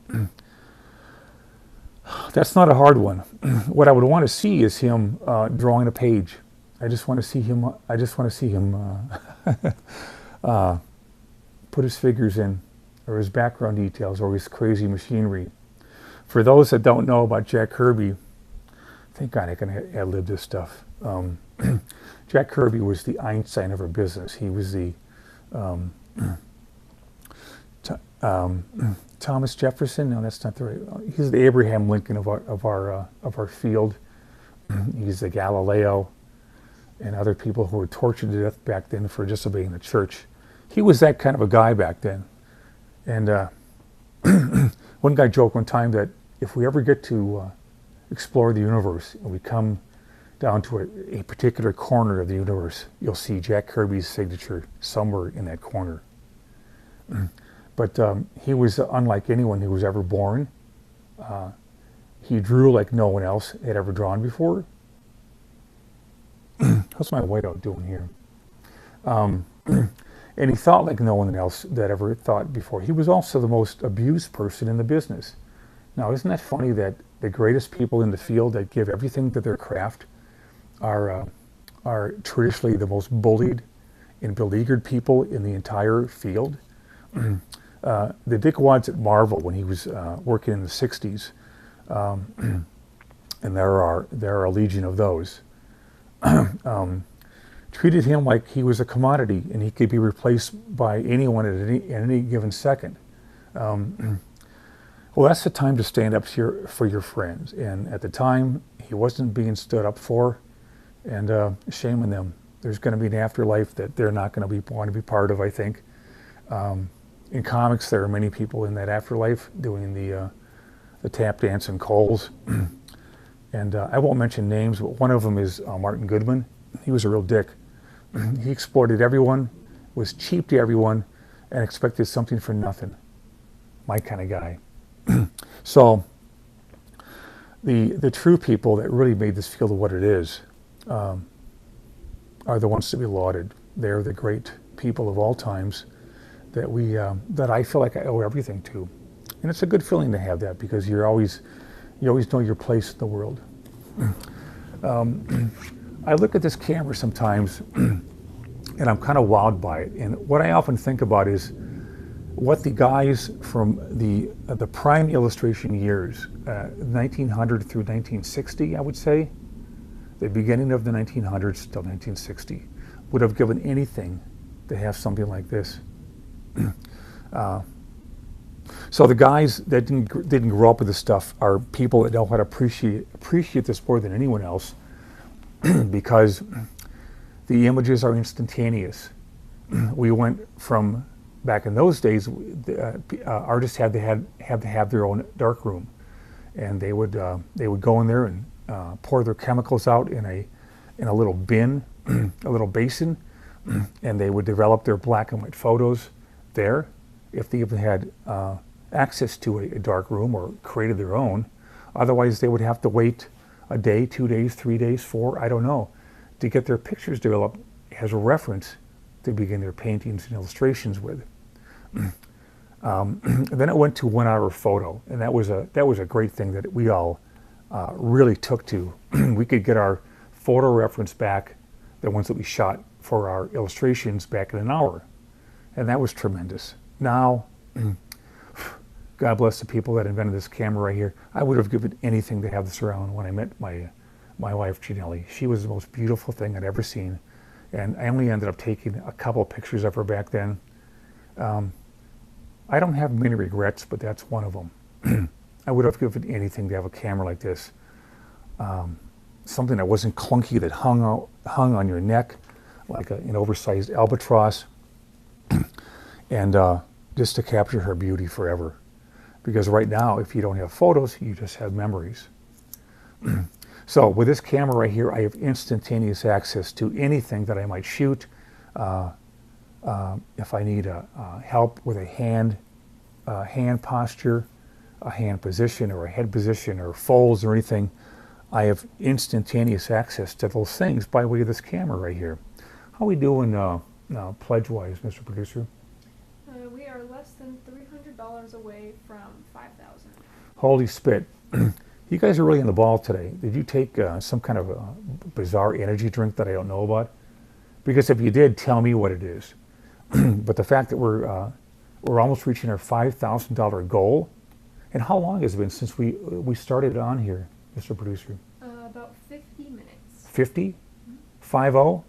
that's not a hard one. What I would want to see is him drawing a page. I just want to see him. Put his figures in, or his background details, or his crazy machinery. For those that don't know about Jack Kirby, thank God I can ad-lib this stuff. Jack Kirby was the Einstein of our business. He was the Thomas Jefferson. No, that's not the right. He's the Abraham Lincoln of our field. He's the Galileo and other people who were tortured to death back then for disobeying the church. He was that kind of a guy back then. And one guy joked one time that if we ever get to explore the universe and we come down to a particular corner of the universe, you'll see Jack Kirby's signature somewhere in that corner. But he was unlike anyone who was ever born. He drew like no one else had ever drawn before. How's my whiteout doing here? And he thought like no one else that ever thought before. He was also the most abused person in the business. Now, isn't that funny that the greatest people in the field that give everything to their craft are traditionally the most bullied and beleaguered people in the entire field? The dickwads at Marvel, when he was working in the 60s, and there are a legion of those, treated him like he was a commodity and he could be replaced by anyone at any given second. Well, that's the time to stand up for your friends. And at the time, he wasn't being stood up for, and shame on them. There's going to be an afterlife that they're not going to want to be part of, I think. In comics, there are many people in that afterlife doing the tap dance and Coles. And I won't mention names, but one of them is Martin Goodman. He was a real dick. He exploited everyone, was cheap to everyone, and expected something for nothing. My kind of guy. So the true people that really made this field what it is are the ones to be lauded. They're the great people of all times that I feel like I owe everything to. And it's a good feeling to have that, because you always know your place in the world. I look at this camera sometimes and I'm kind of wowed by it. And what I often think about is what the guys from the prime illustration years, 1900 through 1960, I would say, the beginning of the 1900s till 1960, would have given anything to have something like this. So the guys that didn't grow up with this stuff are people that know how to appreciate this more than anyone else, because the images are instantaneous. We went from, back in those days, artists had to have their own dark room, and they would go in there and pour their chemicals out in a little bin, a little basin, and they would develop their black and white photos there, if they even had access to a dark room or created their own. Otherwise, they would have to wait a day, 2 days, 3 days, 4, I don't know, to get their pictures developed as a reference to begin their paintings and illustrations with. Then it went to 1 hour photo, and that was a great thing that we all really took to. We could get our photo reference back, the ones that we shot for our illustrations, back in an hour, and that was tremendous. Now, God bless the people that invented this camera right here. I would have given anything to have this around when I met my wife, Janelle. She was the most beautiful thing I'd ever seen, and I only ended up taking a couple of pictures of her back then. I don't have many regrets, but that's one of them. I would have given anything to have a camera like this. Something that wasn't clunky, that hung on your neck like an oversized albatross, and just to capture her beauty forever. Because right now, if you don't have photos, you just have memories. So with this camera right here, I have instantaneous access to anything that I might shoot. If I need help with a hand posture, a hand position, or a head position, or folds, or anything, I have instantaneous access to those things by way of this camera right here. How are we doing pledge-wise, Mr. Producer? We are less than $300 away from $5,000. Holy spit. You guys are really on the ball today. Did you take some kind of a bizarre energy drink that I don't know about? Because if you did, tell me what it is. But the fact that we're almost reaching our $5,000 goal, and how long has it been since we started on here, Mr. Producer? About 50 minutes. 50? 5-0?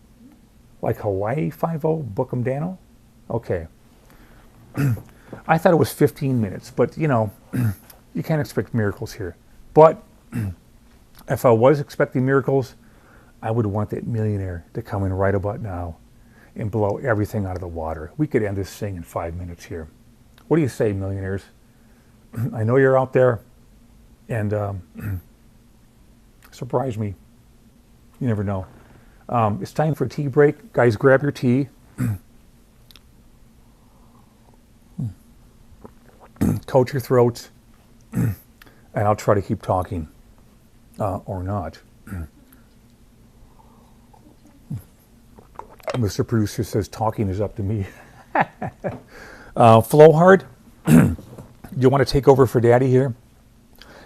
Like Hawaii 5-0, book 'em Dano? Okay. I thought it was 15 minutes, but you know, you can't expect miracles here. But if I was expecting miracles, I would want that millionaire to come in right about now and blow everything out of the water. We could end this thing in 5 minutes here. What do you say, millionaires? I know you're out there, and surprise me. You never know. It's time for a tea break. Guys, grab your tea. Coat your throats, and I'll try to keep talking, or not. Mr. Producer says talking is up to me. Flowhard, do you want to take over for Daddy here?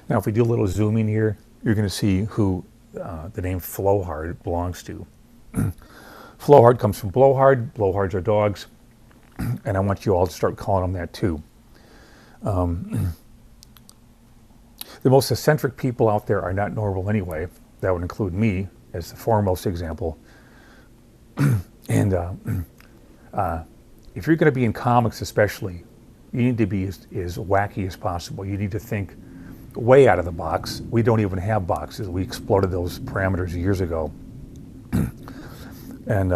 Now, if we do a little zooming here, you're going to see who the name Flowhard belongs to. Flowhard comes from blowhard. Blowhards are dogs, and I want you all to start calling them that too. The most eccentric people out there are not normal anyway. That would include me as the foremost example. And if you're going to be in comics especially, you need to be as wacky as possible. You need to think way out of the box. We don't even have boxes. We exploded those parameters years ago. And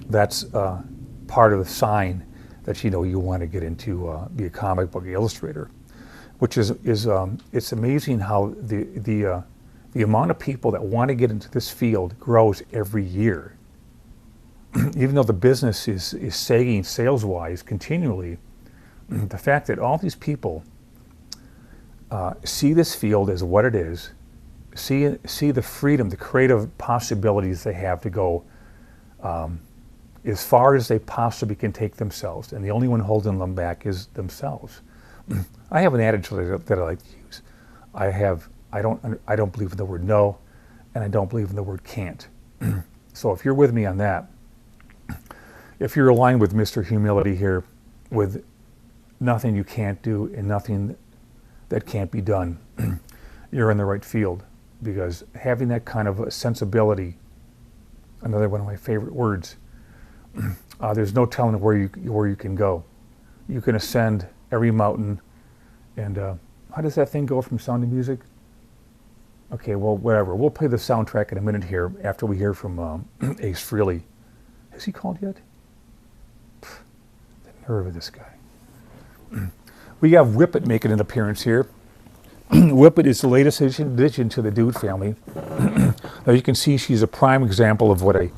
that's part of the sign that you want to get into be a comic book illustrator, which is it's amazing how the amount of people that want to get into this field grows every year. Even though the business is sagging sales-wise continually, the fact that all these people see this field as what it is, see the freedom, the creative possibilities they have to go as far as they possibly can take themselves, and the only one holding them back is themselves. I have an adage that I like to use. I don't believe in the word no, and I don't believe in the word can't. So if you're with me on that, if you're aligned with Mr. Humility here, with nothing you can't do and nothing that can't be done, you're in the right field, because having that kind of a sensibility, another one of my favorite words, there's no telling where you can go. You can ascend every mountain, and how does that thing go from Sound of Music? Okay, well, whatever. We'll play the soundtrack in a minute here after we hear from Ace Frehley. Has he called yet? The nerve of this guy. We have Whippet making an appearance here. Whippet is the latest addition to the Dude family. Now you can see she's a prime example of what a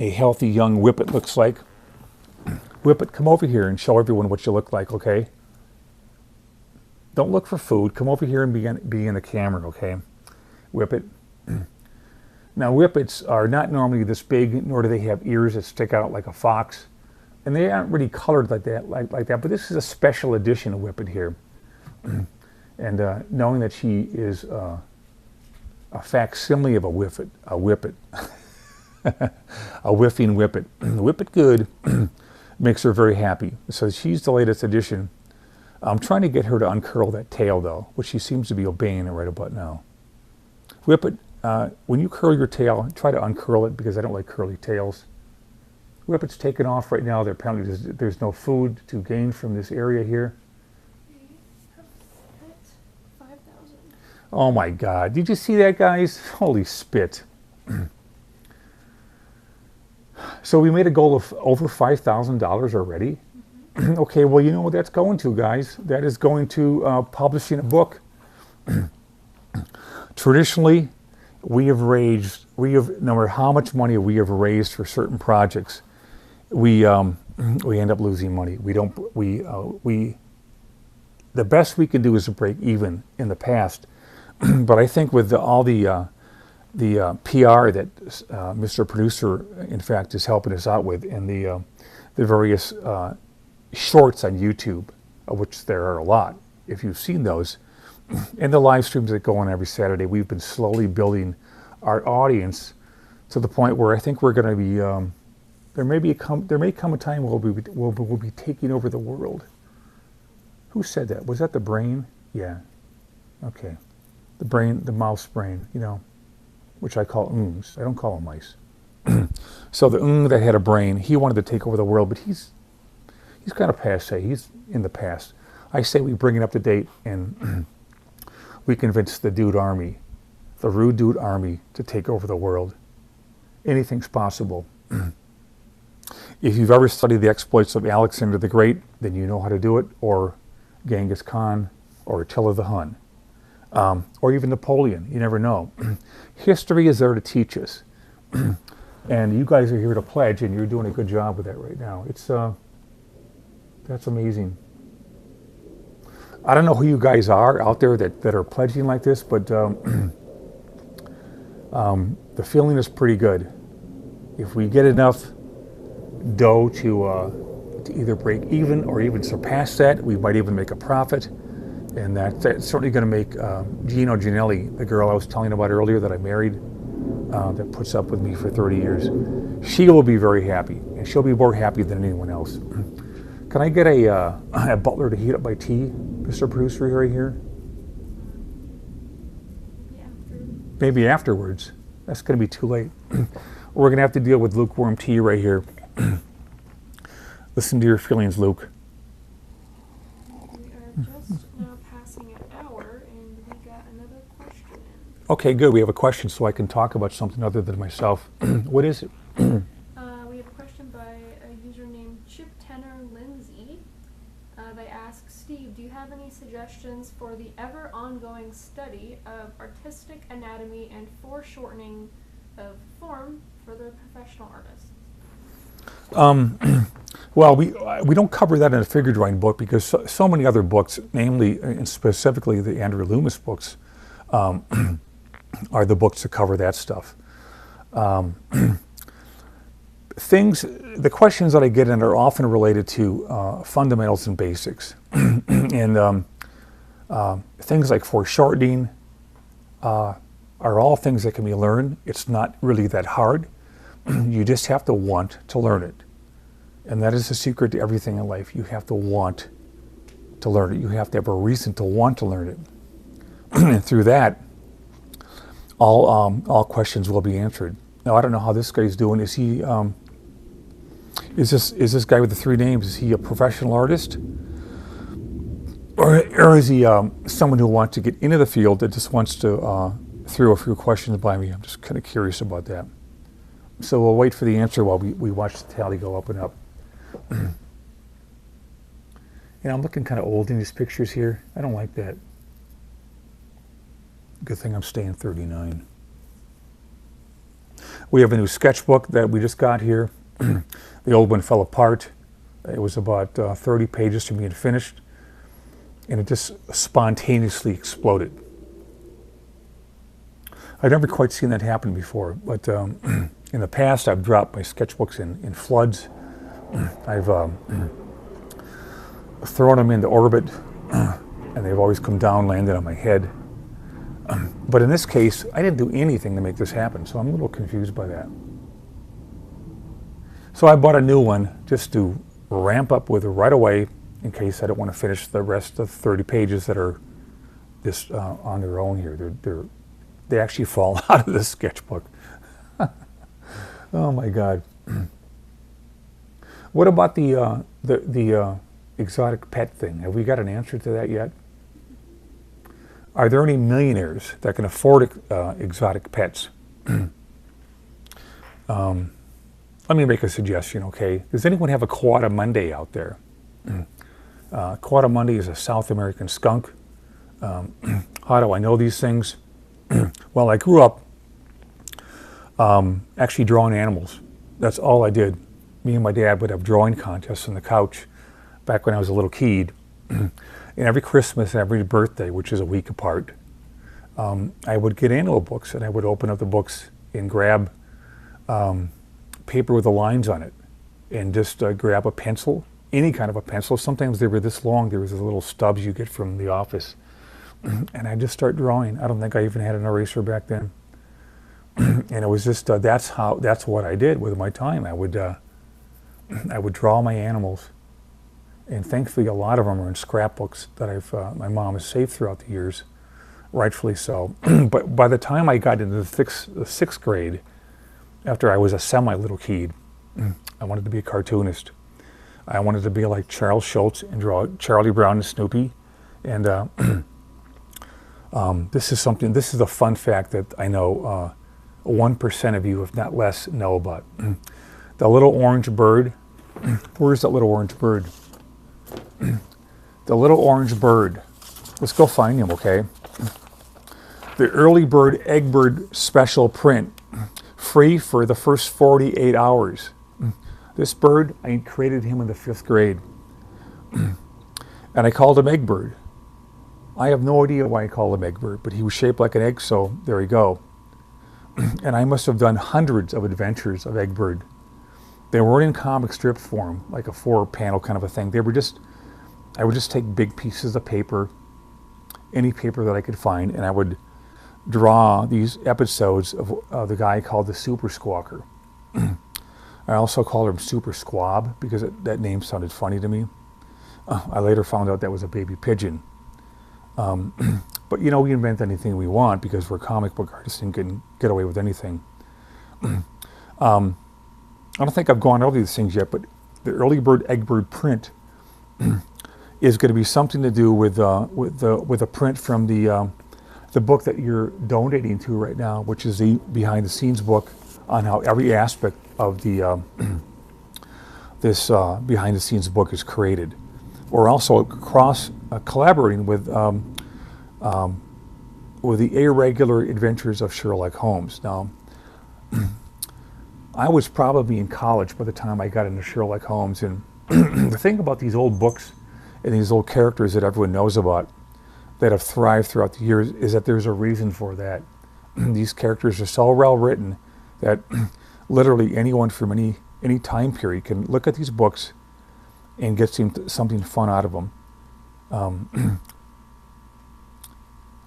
healthy young Whippet looks like. Whippet, come over here and show everyone what you look like, okay? Don't look for food. Come over here and be in the camera, okay? Whippet. Now, Whippets are not normally this big, nor do they have ears that stick out like a fox. And they aren't really colored like that, but this is a special edition of Whippet here. And knowing that she is a facsimile of a Whippet, a whiffing Whippet. Whippet good makes her very happy. So she's the latest addition. I'm trying to get her to uncurl that tail, though, which she seems to be obeying right about now. Whippet, when you curl your tail, try to uncurl it, because I don't like curly tails. Whippet's taken off right now. Apparently there's no food to gain from this area here. We have hit 5,000. Oh my God. Did you see that, guys? Holy spit. So we made a goal of over $5,000 already. Okay, well, you know what that's going to, guys. That is going to publishing a book. Traditionally, no matter how much money we have raised for certain projects, we end up losing money. The best we can do is to break even in the past. But I think with all the PR that Mr. Producer, in fact, is helping us out with, and the various shorts on YouTube, of which there are a lot, if you've seen those, and the live streams that go on every Saturday, we've been slowly building our audience to the point where I think we're going to be, there may come a time where we'll be taking over the world. Who said that? Was that the brain? Yeah. Okay. The brain, the mouse brain, which I call ungs. I don't call them mice. So the that had a brain, he wanted to take over the world, but he's kind of passé. He's in the past. I say we bring it up to date, and we convince the Dude Army, the Rude Dude Army, to take over the world. Anything's possible. If you've ever studied the exploits of Alexander the Great, then you know how to do it, or Genghis Khan, or Attila the Hun, or even Napoleon. You never know. History is there to teach us. And you guys are here to pledge, and you're doing a good job with that right now. That's amazing. I don't know who you guys are out there that are pledging like this, but the feeling is pretty good. If we get enough dough to either break even or even surpass that, we might even make a profit. And that's certainly going to make Gino Ginelli, the girl I was telling you about earlier that I married, that puts up with me for 30 years, she will be very happy, and she'll be more happy than anyone else. Can I get a butler to heat up my tea, Mr. Producer, right here? Yeah. Maybe afterwards. That's going to be too late. We're going to have to deal with lukewarm tea right here. Listen to your feelings, Luke. We are just now passing an hour, and we got another question in. Okay, good. We have a question, so I can talk about something other than myself. What is it? We have a question by a user named Chip Tenor Lindsay. They ask, Steve, do you have any suggestions for the ever ongoing study of artistic anatomy and foreshortening of form for the professional artists? Well, we don't cover that in a figure drawing book, because so many other books, namely and specifically the Andrew Loomis books, are the books that cover that stuff. The questions that I get in are often related to fundamentals and basics, and things like foreshortening, are all things that can be learned. It's not really that hard. You just have to want to learn it. And that is the secret to everything in life. You have to want to learn it. You have to have a reason to want to learn it. And through that, all questions will be answered. Now, I don't know how this guy's doing. Is he, is this guy with the 3 names, is he a professional artist? Or is he someone who wants to get into the field that just wants to throw a few questions by me? I'm just kind of curious about that. So we'll wait for the answer while we watch the tally go up and up. I'm looking kind of old in these pictures here. I don't like that. Good thing I'm staying 39. We have a new sketchbook that we just got here. The old one fell apart. It was about 30 pages from being finished, and it just spontaneously exploded. I've never quite seen that happen before, but in the past I've dropped my sketchbooks in floods. I've thrown them into orbit, and they've always come down, landed on my head. But in this case, I didn't do anything to make this happen, so I'm a little confused by that. So I bought a new one just to ramp up with it right away in case I don't want to finish the rest of the 30 pages that are just on their own here. They actually fall out of this sketchbook. Oh my God. What about the exotic pet thing? Have we got an answer to that yet? Are there any millionaires that can afford exotic pets? Let me make a suggestion, okay? Does anyone have a Quadra out there? Quadra is a South American skunk. How do I know these things? Well, I grew up actually drawing animals. That's all I did. Me and my dad would have drawing contests on the couch back when I was a little kid. And every Christmas and every birthday, which is a week apart, I would get animal books, and I would open up the books and grab paper with the lines on it, and just grab a pencil, any kind of a pencil. Sometimes they were this long. There was the little stubs you get from the office. And I'd just start drawing. I don't think I even had an eraser back then. And it was just, that's what I did with my time. I would draw my animals. And thankfully, a lot of them are in scrapbooks that my mom has saved throughout the years, rightfully so. But by the time I got into the sixth grade, after I was a semi-little kid, I wanted to be a cartoonist. I wanted to be like Charles Schultz and draw Charlie Brown and Snoopy. And this is a fun fact that I know 1% of you, if not less, know about. The little orange bird. Where's that little orange bird? The little orange bird. Let's go find him, okay? The early bird, egg bird special print. Free for the first 48 hours. This bird, I created him in the 5th grade. And I called him Egg Bird. I have no idea why I called him Egg Bird, but he was shaped like an egg, so there you go. And I must have done hundreds of adventures of Egg Bird. They weren't in comic strip form, like a 4-panel kind of a thing. They were just, I would just take big pieces of paper, any paper that I could find, and I would draw these episodes of the guy called the Super Squawker. I also called him Super Squab because that name sounded funny to me. I later found out that was a baby pigeon. But we invent anything we want because we're comic book artists and can get away with anything. I don't think I've gone over these things yet, but the early bird egg bird print is going to be something to do with a print from the book that you're donating to right now, which is the behind the scenes book on how every aspect of the this behind the scenes book is created. We're also collaborating with the irregular adventures of Sherlock Holmes. Now, I was probably in college by the time I got into Sherlock Holmes, and the thing about these old books and these old characters that everyone knows about that have thrived throughout the years is that there's a reason for that. These characters are so well written that literally anyone from any time period can look at these books and get something fun out of them.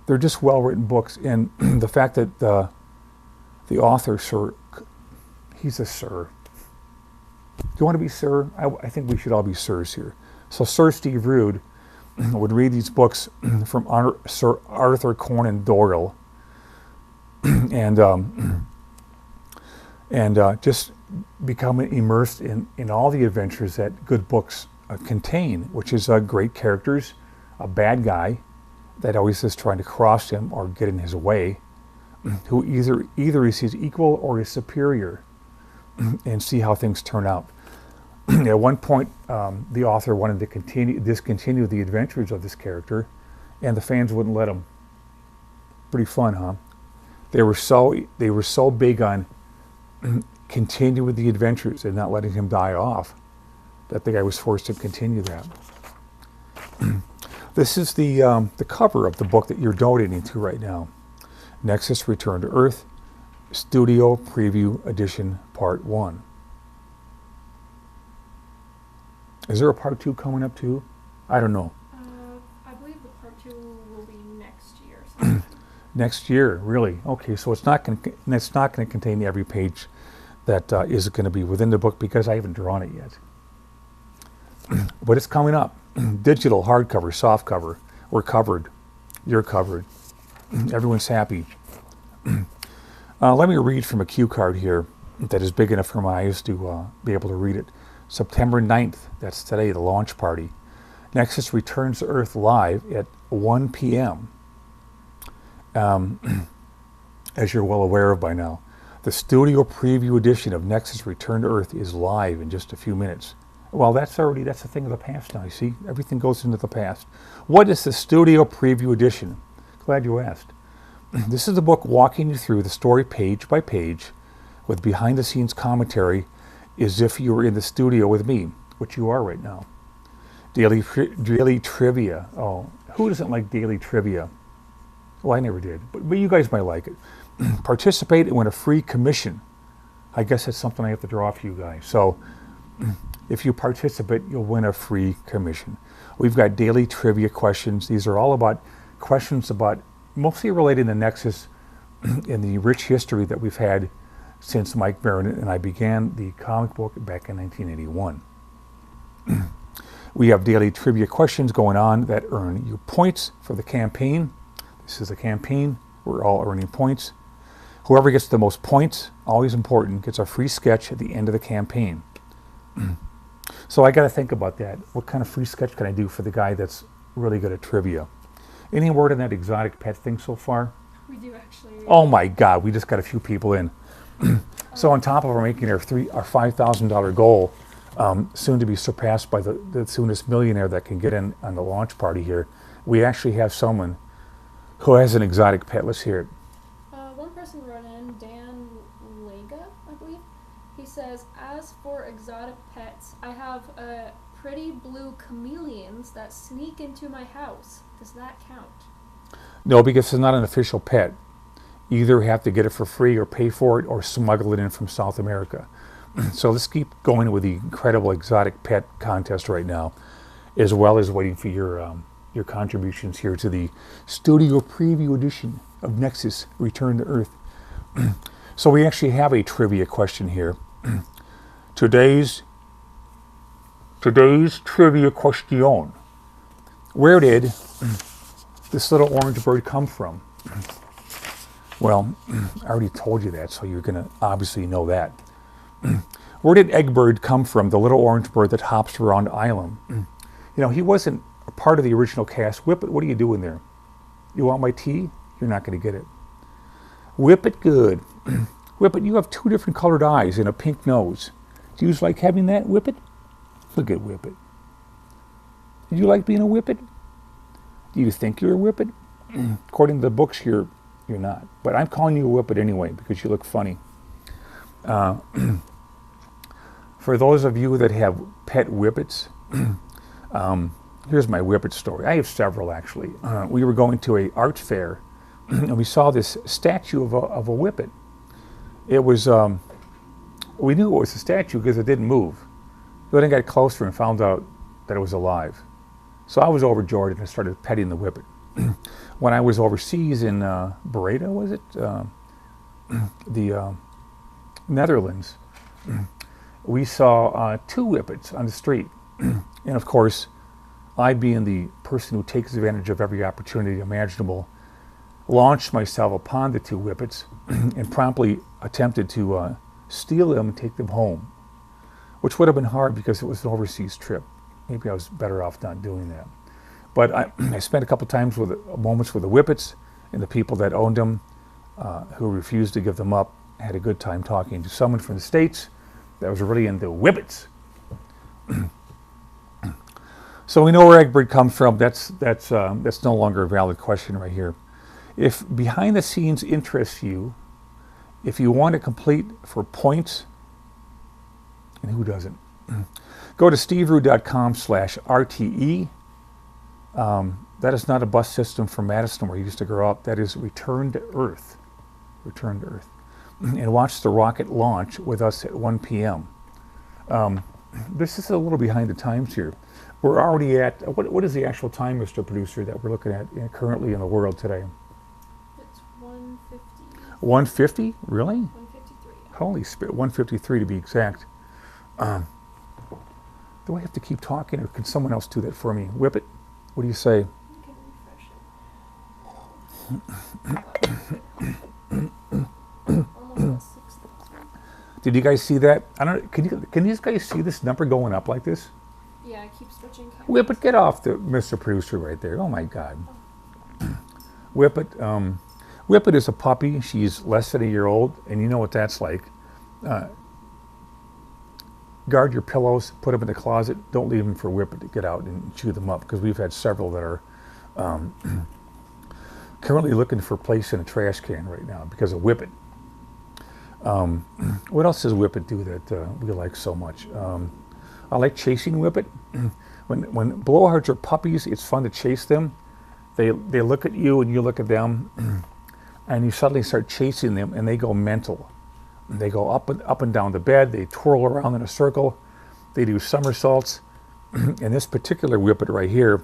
they're just well-written books, and the fact that the author, Sir, he's a Sir. Do you want to be Sir? I think we should all be Sirs here. So Sir Steve Rude would read these books from Sir Arthur Conan Doyle, and just become immersed in all the adventures that good books contain, which is great characters, a bad guy that always is trying to cross him or get in his way, who either is his equal or his superior, and see how things turn out. At one point, the author wanted to discontinue the adventures of this character, and the fans wouldn't let him. Pretty fun, huh? They were so big on continue with the adventures and not letting him die off that the guy was forced to continue that. This is the cover of the book that you're donating to right now. Nexus Return to Earth, Studio Preview Edition Part 1. Is there a Part 2 coming up too? I don't know. I believe the Part 2 will be next year. Sometime. Next year, really? Okay, so it's not going to contain every page that is going to be within the book because I haven't drawn it yet. But it's coming up. Digital, hardcover, softcover. We're covered. You're covered. Everyone's happy. Let me read from a cue card here that is big enough for my eyes to be able to read it. September 9th, that's today, the launch party. Nexus returns to Earth live at 1 p.m. As you're well aware of by now. The studio preview edition of Nexus Return to Earth is live in just a few minutes. Well, that's a thing of the past now, you see? Everything goes into the past. What is the studio preview edition? Glad you asked. This is the book walking you through the story page by page with behind-the-scenes commentary as if you were in the studio with me, which you are right now. Daily trivia. Oh, who doesn't like daily trivia? Well, I never did, but you guys might like it. Participate and win a free commission. I guess that's something I have to draw for you guys. So if you participate, you'll win a free commission. We've got daily trivia questions. These are all about questions about mostly related to Nexus and the rich history that we've had since Mike Barron and I began the comic book back in 1981. We have daily trivia questions going on that earn you points for the campaign. This is a campaign. We're all earning points. Whoever gets the most points, always important, gets a free sketch at the end of the campaign. So I got to think about that. What kind of free sketch can I do for the guy that's really good at trivia? Any word on that exotic pet thing so far? We do actually. Oh my God, we just got a few people in. So on top of our making our $5,000 goal, soon to be surpassed by the soonest millionaire that can get in on the launch party here, we actually have someone who has an exotic pet. Let's hear it. One person wrote in, Dan Lega, I believe. He says, as for exotic pets, I have pretty blue chameleons that sneak into my house. Does that count? No, because it's not an official pet. You either have to get it for free or pay for it or smuggle it in from South America. So let's keep going with the incredible exotic pet contest right now, as well as waiting for your contributions here to the studio preview edition of Nexus Return to Earth. So we actually have a trivia question here. Today's trivia question. Where did this little orange bird come from? Well, I already told you that, so you're going to obviously know that. Where did Egbert come from, the little orange bird that hops around the island? You know, he wasn't a part of the original cast. Whippet, what are you doing there? You want my tea? You're not going to get it. Whippet, good. Whippet, you have 2 different colored eyes and a pink nose. Do you like having that, Whippet? Look at Whippet. Did you like being a Whippet? Do you think you're a Whippet? According to the books, you're not. But I'm calling you a Whippet anyway because you look funny. For those of you that have pet Whippets, here's my Whippet story. I have several, actually. We were going to an art fair, and we saw this statue of a Whippet. It was, we knew it was a statue because it didn't move. Then I got closer and found out that it was alive. So I was overjoyed and I started petting the Whippet. when I was overseas in Breda, was it? The Netherlands. We saw 2 whippets on the street. And of course, I, being the person who takes advantage of every opportunity imaginable, launched myself upon the 2 whippets and promptly attempted to steal them and take them home, which would have been hard because it was an overseas trip. Maybe I was better off not doing that. But I spent a couple times with moments with the whippets, and the people that owned them, who refused to give them up. I had a good time talking to someone from the States that was really into whippets. So we know where Egbert comes from. That's no longer a valid question right here. If behind the scenes interests you, if you want to complete for points, and who doesn't, go to steveroo.com/RTE. That is not a bus system from Madison where you used to grow up. That is Return to Earth. Return to Earth. And watch the rocket launch with us at 1 p.m. This is a little behind the times here. We're already at, what is the actual time, Mr. Producer, that we're looking at currently in the world today? It's 1:50. 1:50? Really? 1:53. Holy spirit, 1:53 to be exact. Do I have to keep talking, or can someone else do that for me? Whippet, what do you say? You can refresh it. Almost at 6,000. Did you guys see that? I don't. Can you guys see this number going up like this? Yeah, I keep switching cameras. Whippet, get off the Mr. Producer right there. Oh my God. Whippet. Whippet is a puppy. She's less than a year old, and you know what that's like. Guard your pillows. Put them in the closet. Don't leave them for Whippet to get out and chew them up, because we've had several that are currently looking for a place in a trash can right now because of Whippet. What else does Whippet do that we like so much? I like chasing Whippet. When blowhards are puppies, it's fun to chase them. They look at you and you look at them, and you suddenly start chasing them, and they go mental. They go up and down the bed. They twirl around in a circle. They do somersaults. And this particular Whippet right here,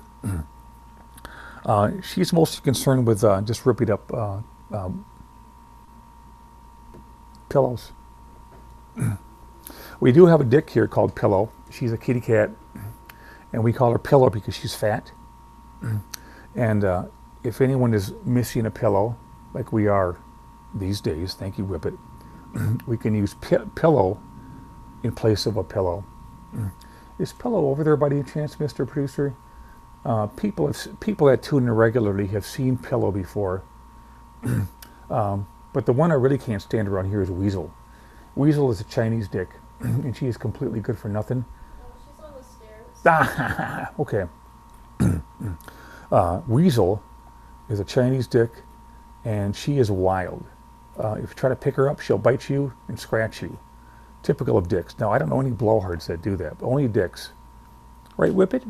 she's mostly concerned with just ripping up pillows. We do have a dick here called Pillow. She's a kitty cat, and we call her Pillow because she's fat. And if anyone is missing a pillow, like we are these days, thank you, Whippet, we can use Pillow in place of a pillow. Is Pillow over there by any chance, Mr. Producer? People that tune in regularly have seen Pillow before. But the one I really can't stand around here is Weasel. Weasel is a Chinese dick, and she is completely good for nothing. Oh, she's on the stairs. Okay. Weasel is a Chinese dick, and she is wild. If you try to pick her up, she'll bite you and scratch you. Typical of dicks. Now, I don't know any blowhards that do that, but only dicks. Right, Whippet?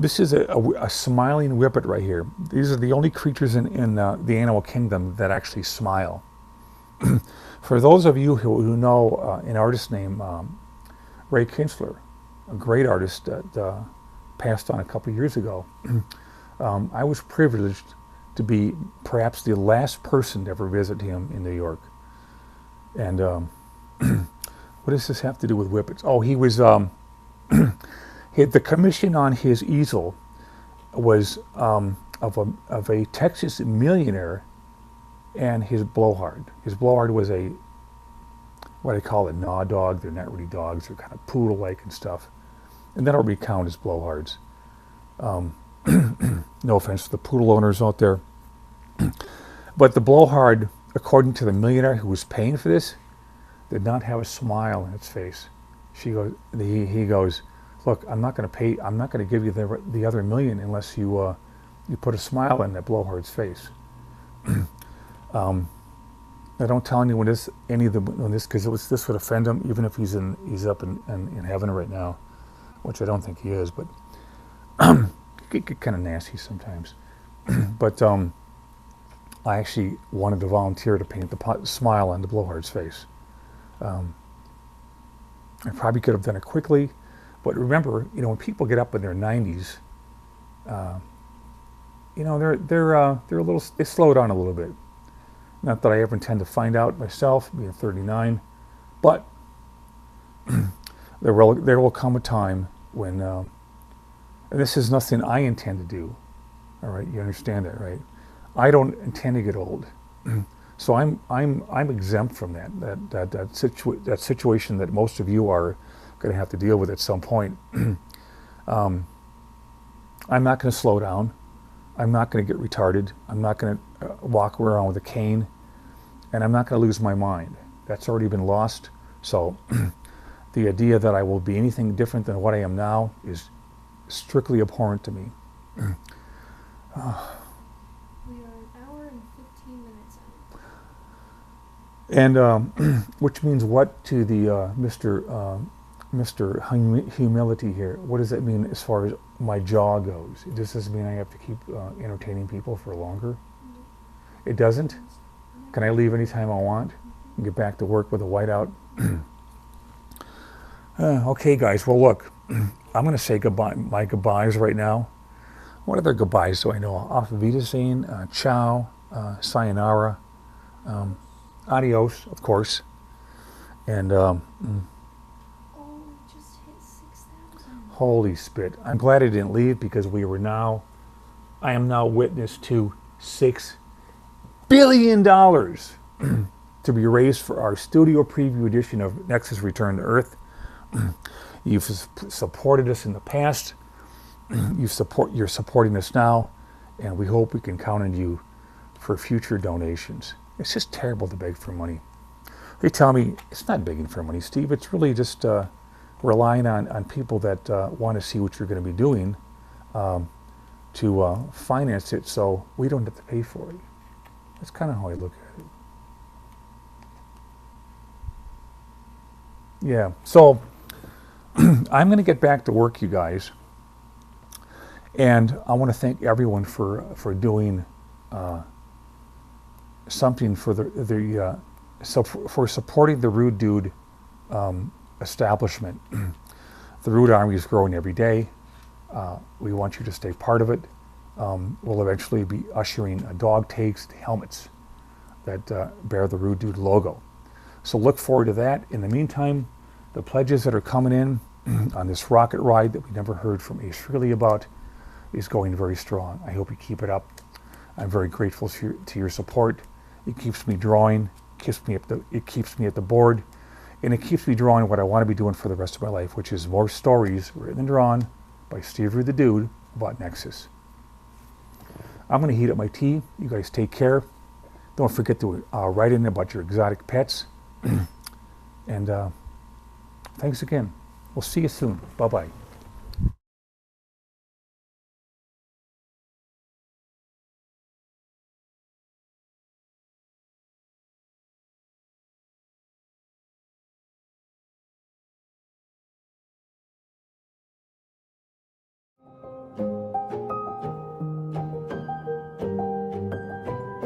This is a smiling Whippet right here. These are the only creatures in the animal kingdom that actually smile. For those of you who know an artist named Ray Kinsler, a great artist that passed on a couple years ago, I was privileged to be perhaps the last person to ever visit him in New York. And what does this have to do with Whippets? Oh, he was... the commission on his easel was of a Texas millionaire and his blowhard. His blowhard was what I call a gnaw dog. They're not really dogs. They're kind of poodle-like and stuff. And that'll recount as blowhards. No offense to the poodle owners out there. But the blowhard, according to the millionaire who was paying for this, did not have a smile on its face. He goes, look, I'm not going to give you the other $1 million unless you put a smile on that blowhard's face. Now, don't tell anyone this, because this would offend him, even if he's up in heaven right now, which I don't think he is, but he get kind of nasty sometimes. But I actually wanted to volunteer to paint the smile on the blowhard's face. I probably could have done it quickly, but remember, when people get up in their 90s, you know, they're a little, they slow down a little bit. Not that I ever intend to find out myself, being 39, but there will come a time when, and this is nothing I intend to do. All right, you understand that, right? I don't intend to get old, so I'm exempt from that situation that most of you are going to have to deal with at some point. I'm not going to slow down. I'm not going to get retarded. I'm not going to walk around with a cane, and I'm not going to lose my mind. That's already been lost. So the idea that I will be anything different than what I am now is strictly abhorrent to me. We are an hour and 15 minutes in. And which means what to the Mr. Humility here? What does that mean as far as my jaw goes? Does this mean I have to keep entertaining people for longer? It doesn't? Can I leave anytime I want and get back to work with a whiteout? Okay, guys. Well, look, I'm going to say goodbye. My goodbyes right now. What other goodbyes do I know? Auf Wiedersehen, ciao, sayonara, adios, of course, and Just hit 6,000. holy spit! I'm glad I didn't leave because I am now witness to $6 billion to be raised for our studio preview edition of Nexus Return to Earth. You've supported us in the past. You're supporting us now, and we hope we can count on you for future donations. It's just terrible to beg for money. They tell me it's not begging for money, Steve. It's really just relying on people that want to see what you're going to be doing to finance it, so we don't have to pay for it. That's kind of how I look at it. Yeah, so I'm going to get back to work, you guys. And I want to thank everyone for doing something for for supporting the Rude Dude establishment. The Rude Army is growing every day. We want you to stay part of it. We'll eventually be ushering dog tags to helmets that bear the Rude Dude logo. So look forward to that. In the meantime, the pledges that are coming in on this rocket ride that we never heard from Ace Frehley about is going very strong. I hope you keep it up. I'm very grateful to your support. It keeps me drawing, it keeps me at the board, and it keeps me drawing what I want to be doing for the rest of my life, which is more stories written and drawn by Steve the Dude about Nexus. I'm going to heat up my tea. You guys take care. Don't forget to write in about your exotic pets. And thanks again. We'll see you soon. Bye-bye.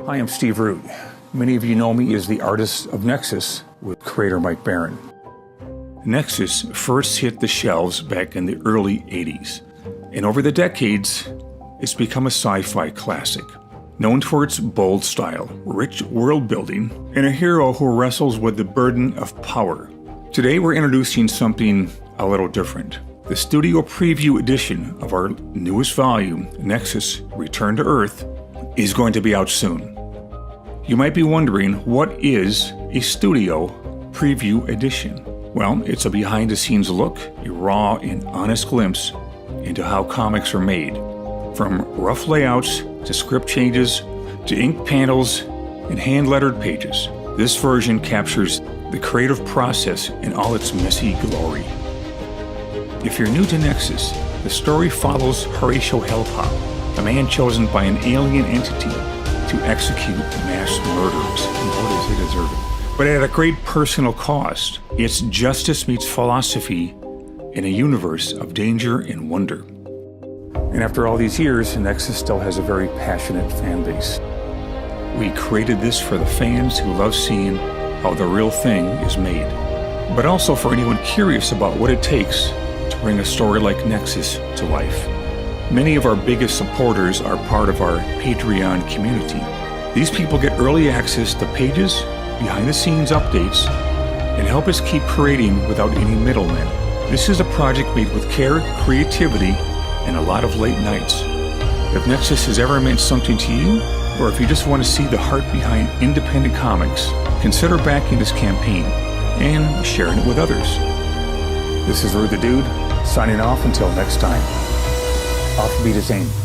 Hi, I'm Steve Root. Many of you know me as the artist of Nexus with creator Mike Barron. Nexus first hit the shelves back in the early 80s, and over the decades, it's become a sci-fi classic, known for its bold style, rich world building, and a hero who wrestles with the burden of power. Today we're introducing something a little different. The studio preview edition of our newest volume, Nexus Return to Earth, is going to be out soon. You might be wondering, what is a studio preview edition? Well, it's a behind-the-scenes look, a raw and honest glimpse into how comics are made. From rough layouts to script changes to ink panels and hand-lettered pages, this version captures the creative process in all its messy glory. If you're new to Nexus, the story follows Horatio Hellpop, a man chosen by an alien entity to execute mass murders. And boy, does he deserve it. But at a great personal cost. It's justice meets philosophy in a universe of danger and wonder. And after all these years, Nexus still has a very passionate fan base. We created this for the fans who love seeing how the real thing is made, but also for anyone curious about what it takes to bring a story like Nexus to life. Many of our biggest supporters are part of our Patreon community. These people get early access to pages, behind-the-scenes updates, and help us keep creating without any middlemen. This is a project made with care, creativity, and a lot of late nights. If Nexus has ever meant something to you, or if you just want to see the heart behind independent comics, consider backing this campaign and sharing it with others. This is Rude the Dude, signing off until next time. Auf Wiedersehen.